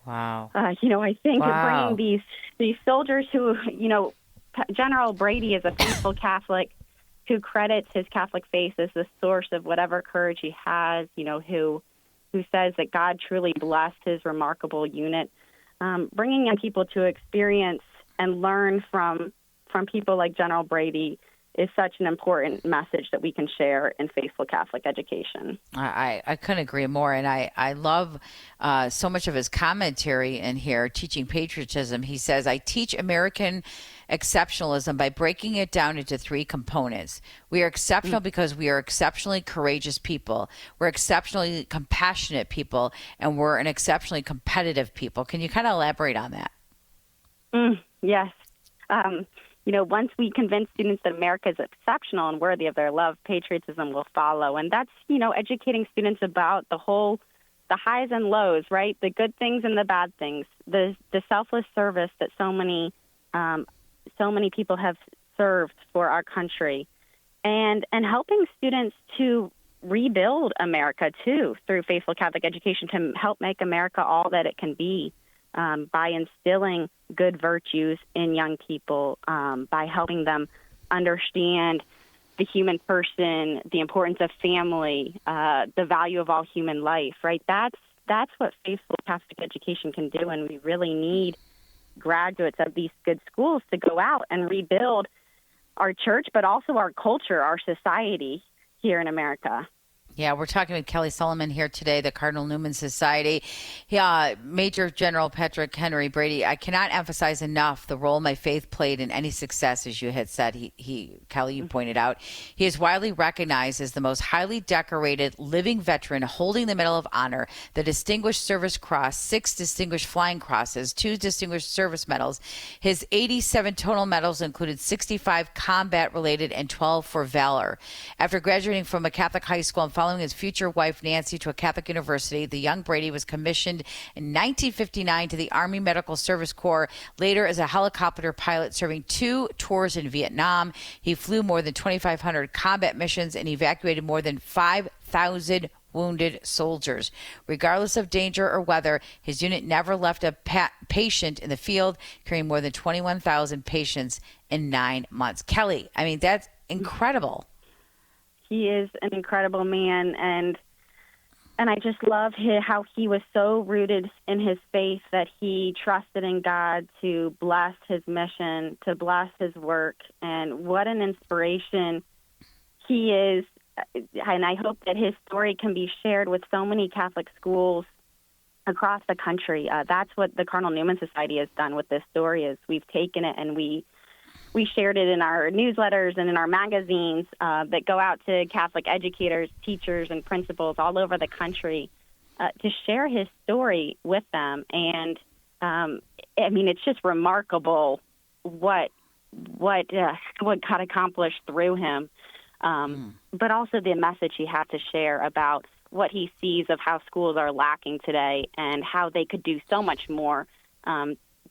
Wow. I think bringing these soldiers who, General Brady is a faithful Catholic who credits his Catholic faith as the source of whatever courage he has, who says that God truly blessed his remarkable unit. Bringing young people to experience and learn from people like General Brady is such an important message that we can share in faithful Catholic education. I couldn't agree more. And I love so much of his commentary in here, teaching patriotism. He says, I teach American exceptionalism by breaking it down into 3 components. We are exceptional because we are exceptionally courageous people. We're exceptionally compassionate people, and we're an exceptionally competitive people. Can you kind of elaborate on that? Yes. Once we convince students that America is exceptional and worthy of their love, patriotism will follow. And that's, educating students about the highs and lows, right? The good things and the bad things, the selfless service that so many people have served for our country, and helping students to rebuild America, too, through faithful Catholic education to help make America all that it can be. By instilling good virtues in young people, by helping them understand the human person, the importance of family, the value of all human life, right? That's what faithful Catholic education can do, and we really need graduates of these good schools to go out and rebuild our church, but also our culture, our society here in America. Yeah, we're talking with Kelly Salomon here today, the Cardinal Newman Society. Major General Patrick Henry Brady, I cannot emphasize enough the role my faith played in any success, as you had said. Kelly, you pointed out. He is widely recognized as the most highly decorated living veteran, holding the Medal of Honor, the Distinguished Service Cross, 6 Distinguished Flying Crosses, 2 Distinguished Service Medals. His 87 total medals included 65 combat-related and 12 for valor. After graduating from a Catholic high school and following his future wife Nancy to a Catholic university, the young Brady was commissioned in 1959 to the Army Medical Service Corps, later as a helicopter pilot serving 2 tours in Vietnam. He flew more than 2,500 combat missions and evacuated more than 5,000 wounded soldiers. Regardless of danger or weather, his unit never left a patient in the field, carrying more than 21,000 patients in 9 months. Kelly, I mean, that's incredible. He is an incredible man, and I just love how he was so rooted in his faith that he trusted in God to bless his mission, to bless his work, and what an inspiration he is. And I hope that his story can be shared with so many Catholic schools across the country. That's what the Cardinal Newman Society has done with this story, is we've taken it and we shared it in our newsletters and in our magazines that go out to Catholic educators, teachers, and principals all over the country to share his story with them. And I mean, it's just remarkable what got accomplished through him, but also the message he had to share about what he sees of how schools are lacking today and how they could do so much more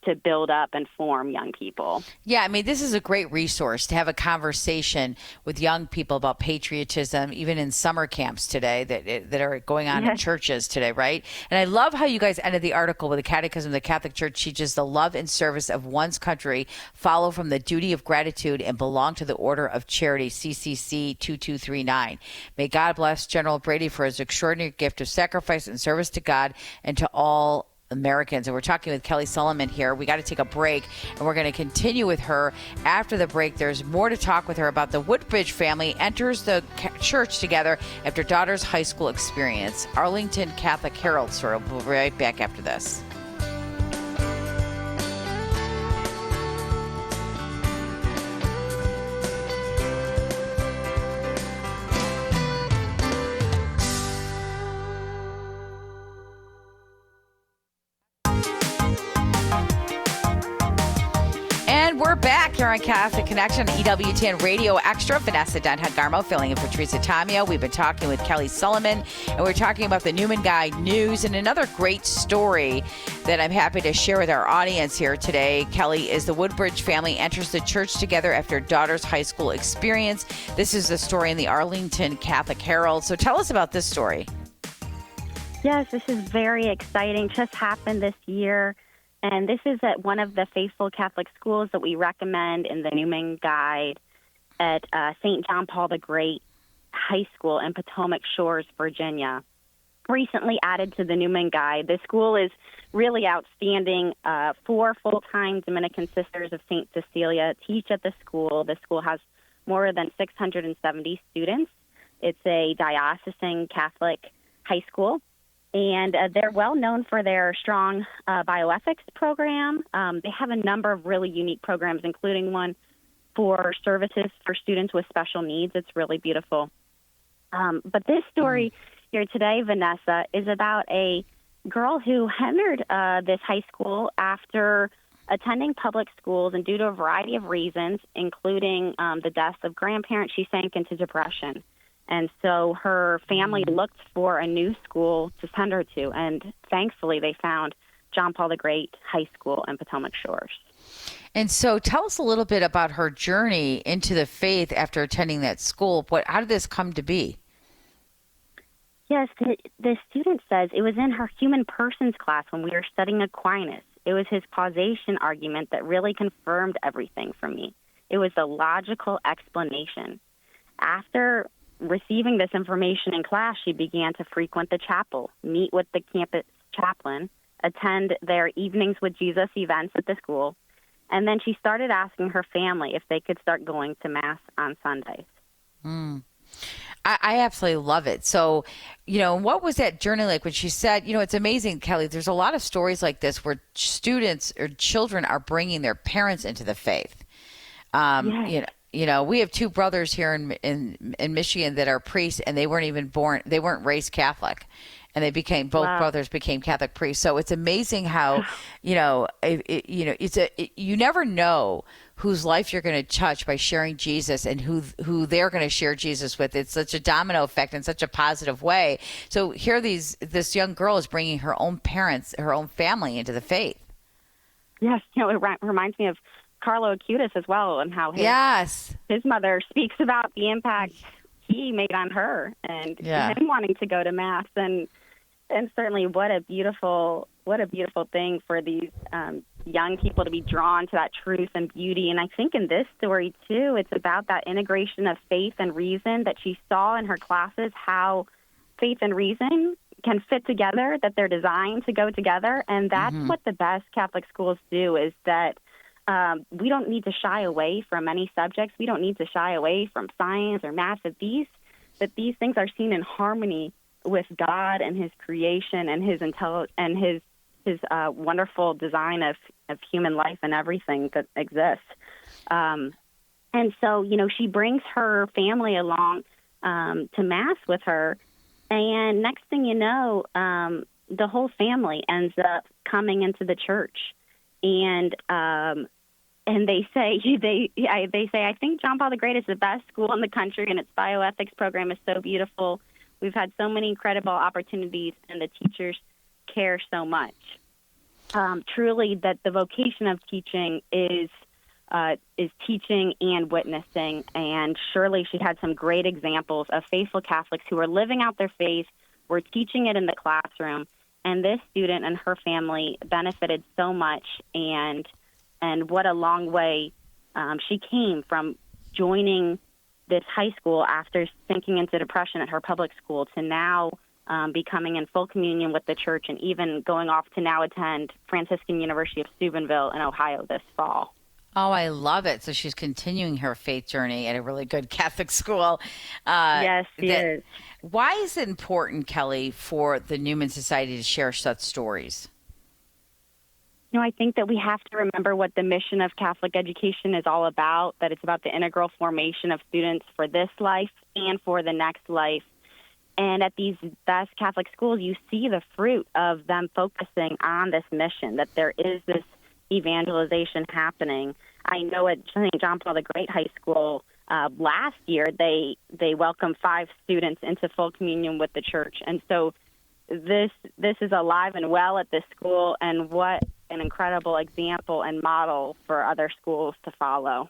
to build up and form young people. Yeah, I mean, this is a great resource to have a conversation with young people about patriotism, even in summer camps today that are going on in churches today, right? And I love how you guys ended the article with the Catechism of the Catholic Church teaches the love and service of one's country follow from the duty of gratitude and belong to the order of charity, CCC 2239. May God bless General Brady for his extraordinary gift of sacrifice and service to God and to all Americans. And we're talking with Kelly Salomon here. We got to take a break, and we're going to continue with her after the break. There's more to talk with her about. The Woodbridge family enters the church together after daughter's high school experience. Arlington Catholic Herald story. We'll be right back after this. We're back here on Catholic Connection, EWTN Radio Extra. Vanessa Denha-Garmo filling in for Teresa Tomeo. We've been talking with Kelly Salomon, and we're talking about the Newman Guide news and another great story that I'm happy to share with our audience here today. Kelly, is the Woodbridge family enters the church together after daughter's high school experience. This is the story in the Arlington Catholic Herald. So tell us about this story. Yes, this is very exciting. Just happened this year. And this is at one of the faithful Catholic schools that we recommend in the Newman Guide at St. John Paul the Great High School in Potomac Shores, Virginia. Recently added to the Newman Guide, the school is really outstanding. 4 full-time Dominican sisters of St. Cecilia teach at the school. The school has more than 670 students. It's a diocesan Catholic high school. And they're well known for their strong bioethics program. They have a number of really unique programs, including one for services for students with special needs. It's really beautiful. But this story here today, Vanessa, is about a girl who entered this high school after attending public schools, and due to a variety of reasons, including the deaths of grandparents, she sank into depression. And so her family looked for a new school to send her to, and thankfully they found John Paul the Great High School in Potomac Shores. And so tell us a little bit about her journey into the faith after attending that school. How did this come to be? Yes, the student says it was in her human persons class when we were studying Aquinas. It was his causation argument that really confirmed everything for me. It was a logical explanation. After receiving this information in class, she began to frequent the chapel, meet with the campus chaplain, attend their Evenings with Jesus events at the school, and then she started asking her family if they could start going to Mass on Sundays. I absolutely love it. So, what was that journey like when she said, it's amazing, Kelly, there's a lot of stories like this where students or children are bringing their parents into the faith. Yes. We have two brothers here in Michigan that are priests, and they weren't even born, they weren't raised Catholic. And they both brothers became Catholic priests. So it's amazing how, you never know whose life you're going to touch by sharing Jesus and who they're going to share Jesus with. It's such a domino effect in such a positive way. So here this young girl is bringing her own parents, her own family into the faith. Yes. It reminds me of Carlo Acutis as well, and how his mother speaks about the impact he made on her and him wanting to go to Mass. And certainly what a beautiful thing for these young people to be drawn to that truth and beauty. And I think in this story, too, it's about that integration of faith and reason that she saw in her classes, how faith and reason can fit together, that they're designed to go together. And that's what the best Catholic schools do, is that we don't need to shy away from any subjects. We don't need to shy away from science or math, that these things are seen in harmony with God and His creation and His wonderful design of human life and everything that exists. And so, she brings her family along to Mass with her, and next thing you know, the whole family ends up coming into the church, and they say, I think John Paul the Great is the best school in the country, and its bioethics program is so beautiful. We've had so many incredible opportunities, and the teachers care so much. Truly, that the vocation of teaching is teaching and witnessing. And surely she had some great examples of faithful Catholics who were living out their faith, were teaching it in the classroom. And this student and her family benefited so much. And what a long way she came from joining this high school after sinking into depression at her public school to now becoming in full communion with the church, and even going off to now attend Franciscan University of Steubenville in Ohio this fall. Oh, I love it. So she's continuing her faith journey at a really good Catholic school. Yes, she is. Why is it important, Kelly, for the Newman Society to share such stories? I think that we have to remember what the mission of Catholic education is all about, that it's about the integral formation of students for this life and for the next life. And at these best Catholic schools, you see the fruit of them focusing on this mission, that there is this evangelization happening. I know at St. John Paul the Great High School last year, they welcomed 5 students into full communion with the church. And so this is alive and well at this school, and what an incredible example and model for other schools to follow.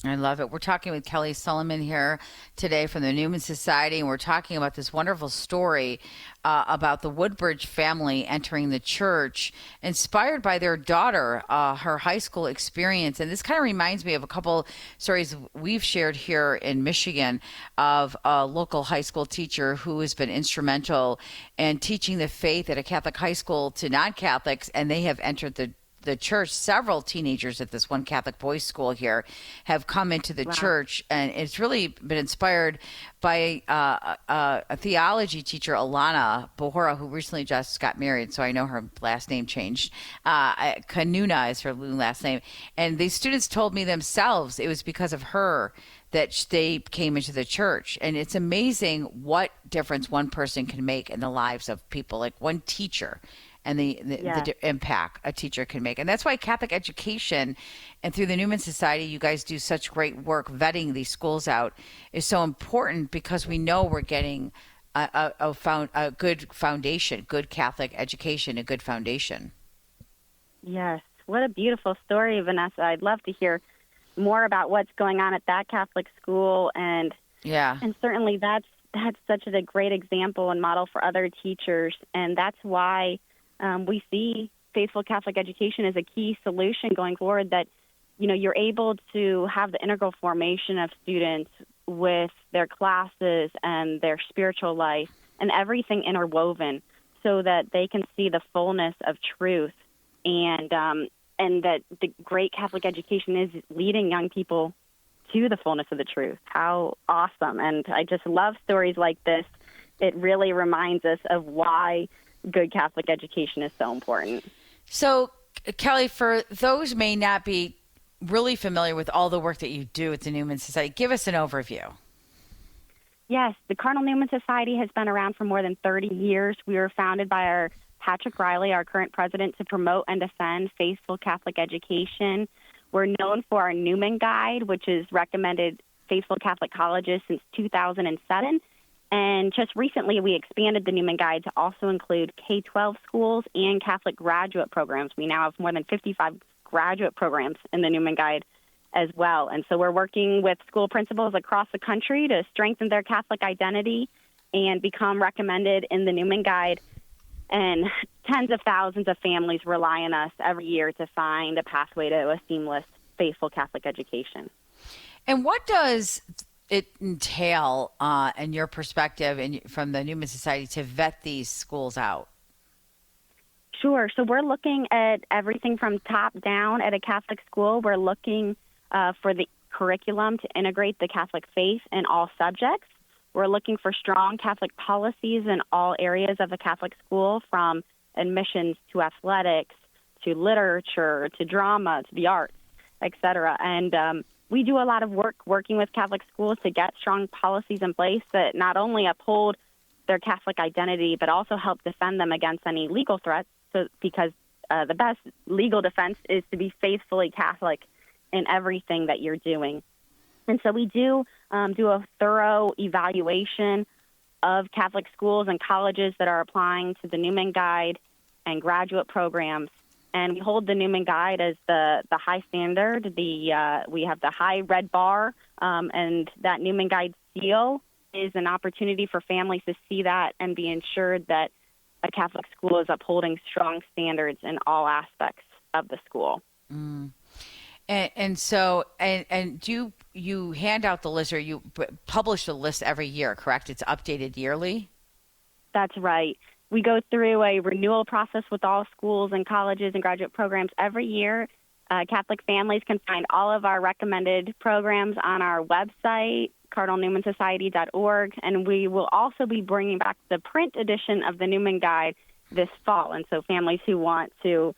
I love it. We're talking with Kelly Salomon here today from the Newman Society, and we're talking about this wonderful story about the Woodbridge family entering the church, inspired by their daughter, her high school experience. And this kind of reminds me of a couple stories we've shared here in Michigan of a local high school teacher who has been instrumental in teaching the faith at a Catholic high school to non-Catholics, and they have entered the church. Several teenagers at this one Catholic boys' school here have come into the church, and it's really been inspired by a theology teacher, Alana Bohora, who recently just got married, so I know her last name changed. Kanuna is her last name. And these students told me themselves it was because of her that they came into the church. And it's amazing what difference one person can make in the lives of people, like one teacher, and the impact a teacher can make. And that's why Catholic education, and through the Newman Society, you guys do such great work vetting these schools out, is so important, because we know we're getting a good foundation, good Catholic education, a good foundation. Yes. What a beautiful story, Vanessa. I'd love to hear more about what's going on at that Catholic school. And certainly that's such a great example and model for other teachers. And that's why we see faithful Catholic education as a key solution going forward, that, you're able to have the integral formation of students with their classes and their spiritual life and everything interwoven, so that they can see the fullness of truth, and that the great Catholic education is leading young people to the fullness of the truth. How awesome. And I just love stories like this. It really reminds us of why good Catholic education is so important. So, Kelly, for those who may not be really familiar with all the work that you do at the Newman Society, give us an overview. Yes, the Cardinal Newman Society has been around for more than 30 years. We were founded by our Patrick Riley, our current president, to promote and defend faithful Catholic education. We're known for our Newman Guide, which is recommended faithful Catholic colleges since 2007. And just recently, we expanded the Newman Guide to also include K-12 schools and Catholic graduate programs. We now have more than 55 graduate programs in the Newman Guide as well. And so we're working with school principals across the country to strengthen their Catholic identity and become recommended in the Newman Guide. And tens of thousands of families rely on us every year to find a pathway to a seamless, faithful Catholic education. And what does it entail, in your perspective and from the Newman Society, to vet these schools out? Sure. So we're looking at everything from top down at a Catholic school. We're looking for the curriculum to integrate the Catholic faith in all subjects. We're looking for strong Catholic policies in all areas of the Catholic school, from admissions to athletics to literature to drama to the arts, etc. And we do a lot of work working with Catholic schools to get strong policies in place that not only uphold their Catholic identity, but also help defend them against any legal threats. So, because the best legal defense is to be faithfully Catholic in everything that you're doing. And so we do a thorough evaluation of Catholic schools and colleges that are applying to the Newman Guide and graduate programs. And we hold the Newman Guide as the high standard. We have the high red bar, and that Newman Guide seal is an opportunity for families to see that and be ensured that a Catholic school is upholding strong standards in all aspects of the school. Mm. And so do you hand out the list, or you publish the list every year, correct? It's updated yearly? That's right. We go through a renewal process with all schools and colleges and graduate programs every year. Catholic families can find all of our recommended programs on our website, cardinalnewmansociety.org, and we will also be bringing back the print edition of the Newman Guide this fall. And so families who want to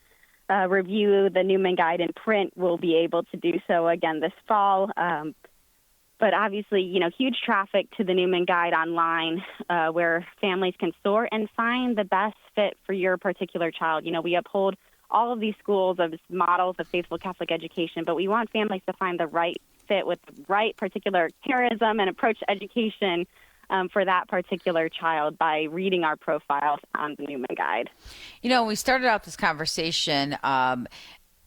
review the Newman Guide in print will be able to do so again this fall. But obviously, huge traffic to the Newman Guide online, where families can sort and find the best fit for your particular child. We uphold all of these schools as models of faithful Catholic education, but we want families to find the right fit with the right particular charism and approach to education for that particular child by reading our profiles on the Newman Guide. We started out this conversation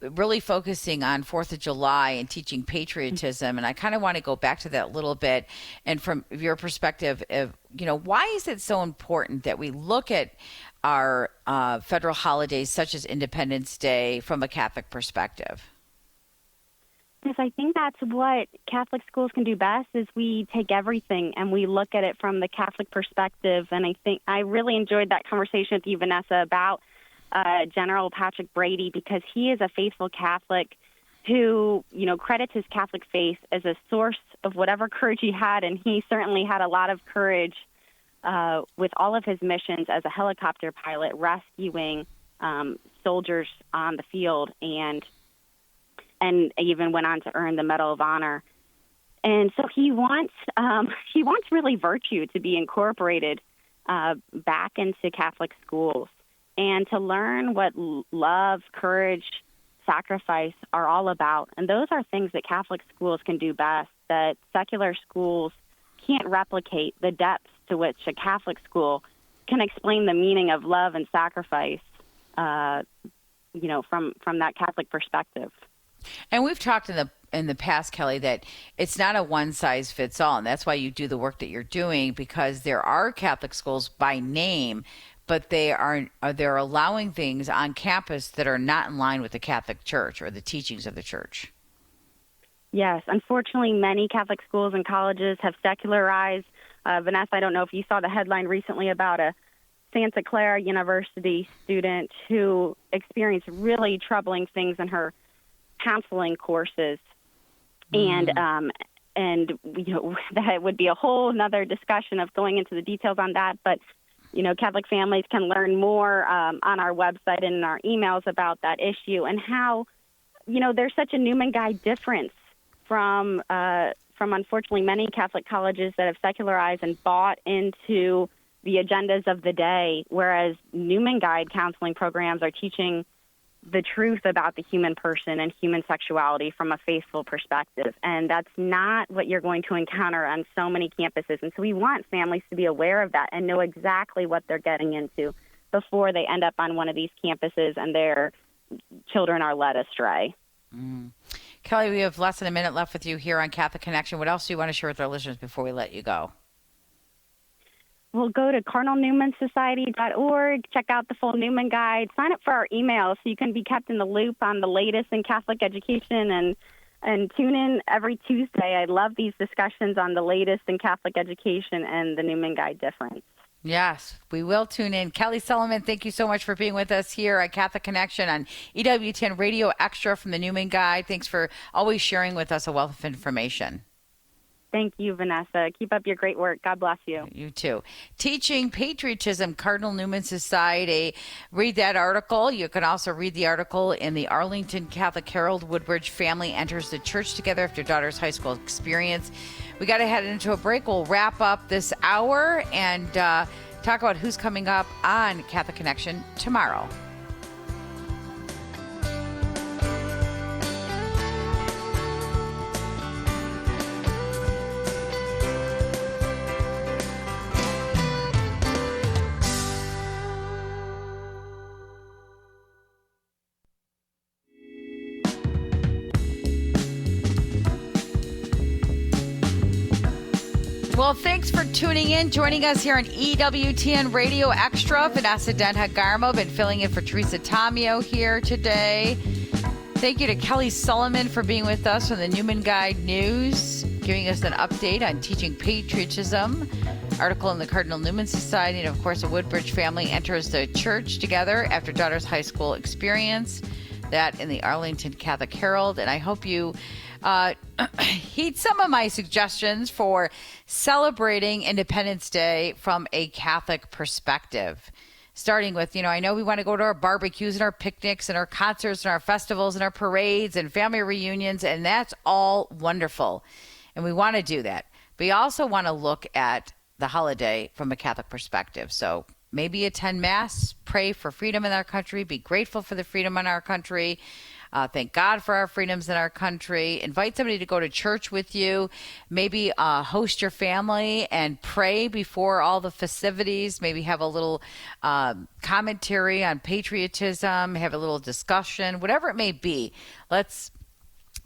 really focusing on 4th of July and teaching patriotism. And I kind of want to go back to that a little bit. And from your perspective, why is it so important that we look at our federal holidays such as Independence Day from a Catholic perspective? Yes, I think that's what Catholic schools can do best, is we take everything and we look at it from the Catholic perspective. And I think I really enjoyed that conversation with you, Vanessa, about General Patrick Brady, because he is a faithful Catholic who, credits his Catholic faith as a source of whatever courage he had. And he certainly had a lot of courage with all of his missions as a helicopter pilot, rescuing soldiers on the field, and even went on to earn the Medal of Honor. And so he wants really virtue to be incorporated back into Catholic schools, and to learn what love, courage, sacrifice are all about. And those are things that Catholic schools can do best, that secular schools can't replicate the depths to which a Catholic school can explain the meaning of love and sacrifice, from that Catholic perspective. And we've talked in the past, Kelly, that it's not a one size fits all, and that's why you do the work that you're doing, because there are Catholic schools by name, but they're allowing things on campus that are not in line with the Catholic Church or the teachings of the Church. Yes, unfortunately, many Catholic schools and colleges have secularized. Vanessa, I don't know if you saw the headline recently about a Santa Clara University student who experienced really troubling things in her counseling courses. And And, that would be a whole another discussion of going into the details on that. But, Catholic families can learn more on our website and in our emails about that issue and how, there's such a Newman Guide difference from unfortunately many Catholic colleges that have secularized and bought into the agendas of the day, whereas Newman Guide counseling programs are teaching the truth about the human person and human sexuality from a faithful perspective. And that's not what you're going to encounter on so many campuses. And so we want families to be aware of that and know exactly what they're getting into before they end up on one of these campuses and their children are led astray. Kelly, we have less than a minute left with you here on Catholic Connection. What else do you want to share with our listeners before we let you go? Well, go to cardinalnewmansociety.org, check out the full Newman Guide, sign up for our email so you can be kept in the loop on the latest in Catholic education, and tune in every Tuesday. I love these discussions on the latest in Catholic education and the Newman Guide difference. Yes, we will tune in. Kelly Salomon, thank you so much for being with us here at Catholic Connection on EWTN Radio Extra from the Newman Guide. Thanks for always sharing with us a wealth of information. Thank you, Vanessa. Keep up your great work. God bless you. You too. Teaching Patriotism, Cardinal Newman Society. Read that article. You can also read the article in the Arlington Catholic Herald. Woodbridge family enters the church together after daughter's high school experience. We got to head into a break. We'll wrap up this hour and talk about who's coming up on Catholic Connection tomorrow. Well, thanks for tuning in, joining us here on EWTN Radio Extra. Vanessa Denha-Garmo, been filling in for Teresa Tomeo here today. Thank you to Kelly Salomon for being with us on the Newman Guide News, giving us an update on teaching patriotism. Article in the Cardinal Newman Society, and of course, a Woodbridge family enters the church together after daughter's high school experience. That in the Arlington Catholic Herald, and I hope you heed some of my suggestions for celebrating Independence Day from a Catholic perspective. Starting with, I know we want to go to our barbecues and our picnics and our concerts and our festivals and our parades and family reunions, and that's all wonderful. And we want to do that. But we also want to look at the holiday from a Catholic perspective. So maybe attend Mass, pray for freedom in our country, be grateful for the freedom in our country, thank God for our freedoms in our country, invite somebody to go to church with you, maybe host your family and pray before all the festivities, maybe have a little commentary on patriotism, have a little discussion, whatever it may be. Let's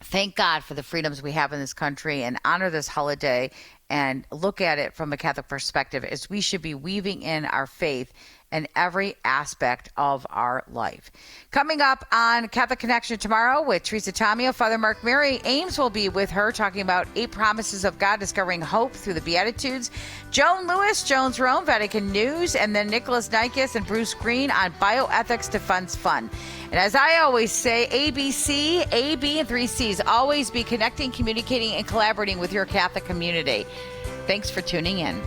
thank God for the freedoms we have in this country and honor this holiday and look at it from a Catholic perspective, as we should be weaving in our faith in every aspect of our life. Coming up on Catholic Connection tomorrow with Teresa Tomeo, Father Mark Mary Ames will be with her talking about 8 promises of God, discovering hope through the Beatitudes. Joan Lewis, Jones Rome, Vatican News, and then Nicholas Nikes and Bruce Green on bioethics to funds fun. And as I always say, ABC, A, B, and 3 C's. Always be connecting, communicating, and collaborating with your Catholic community. Thanks for tuning in.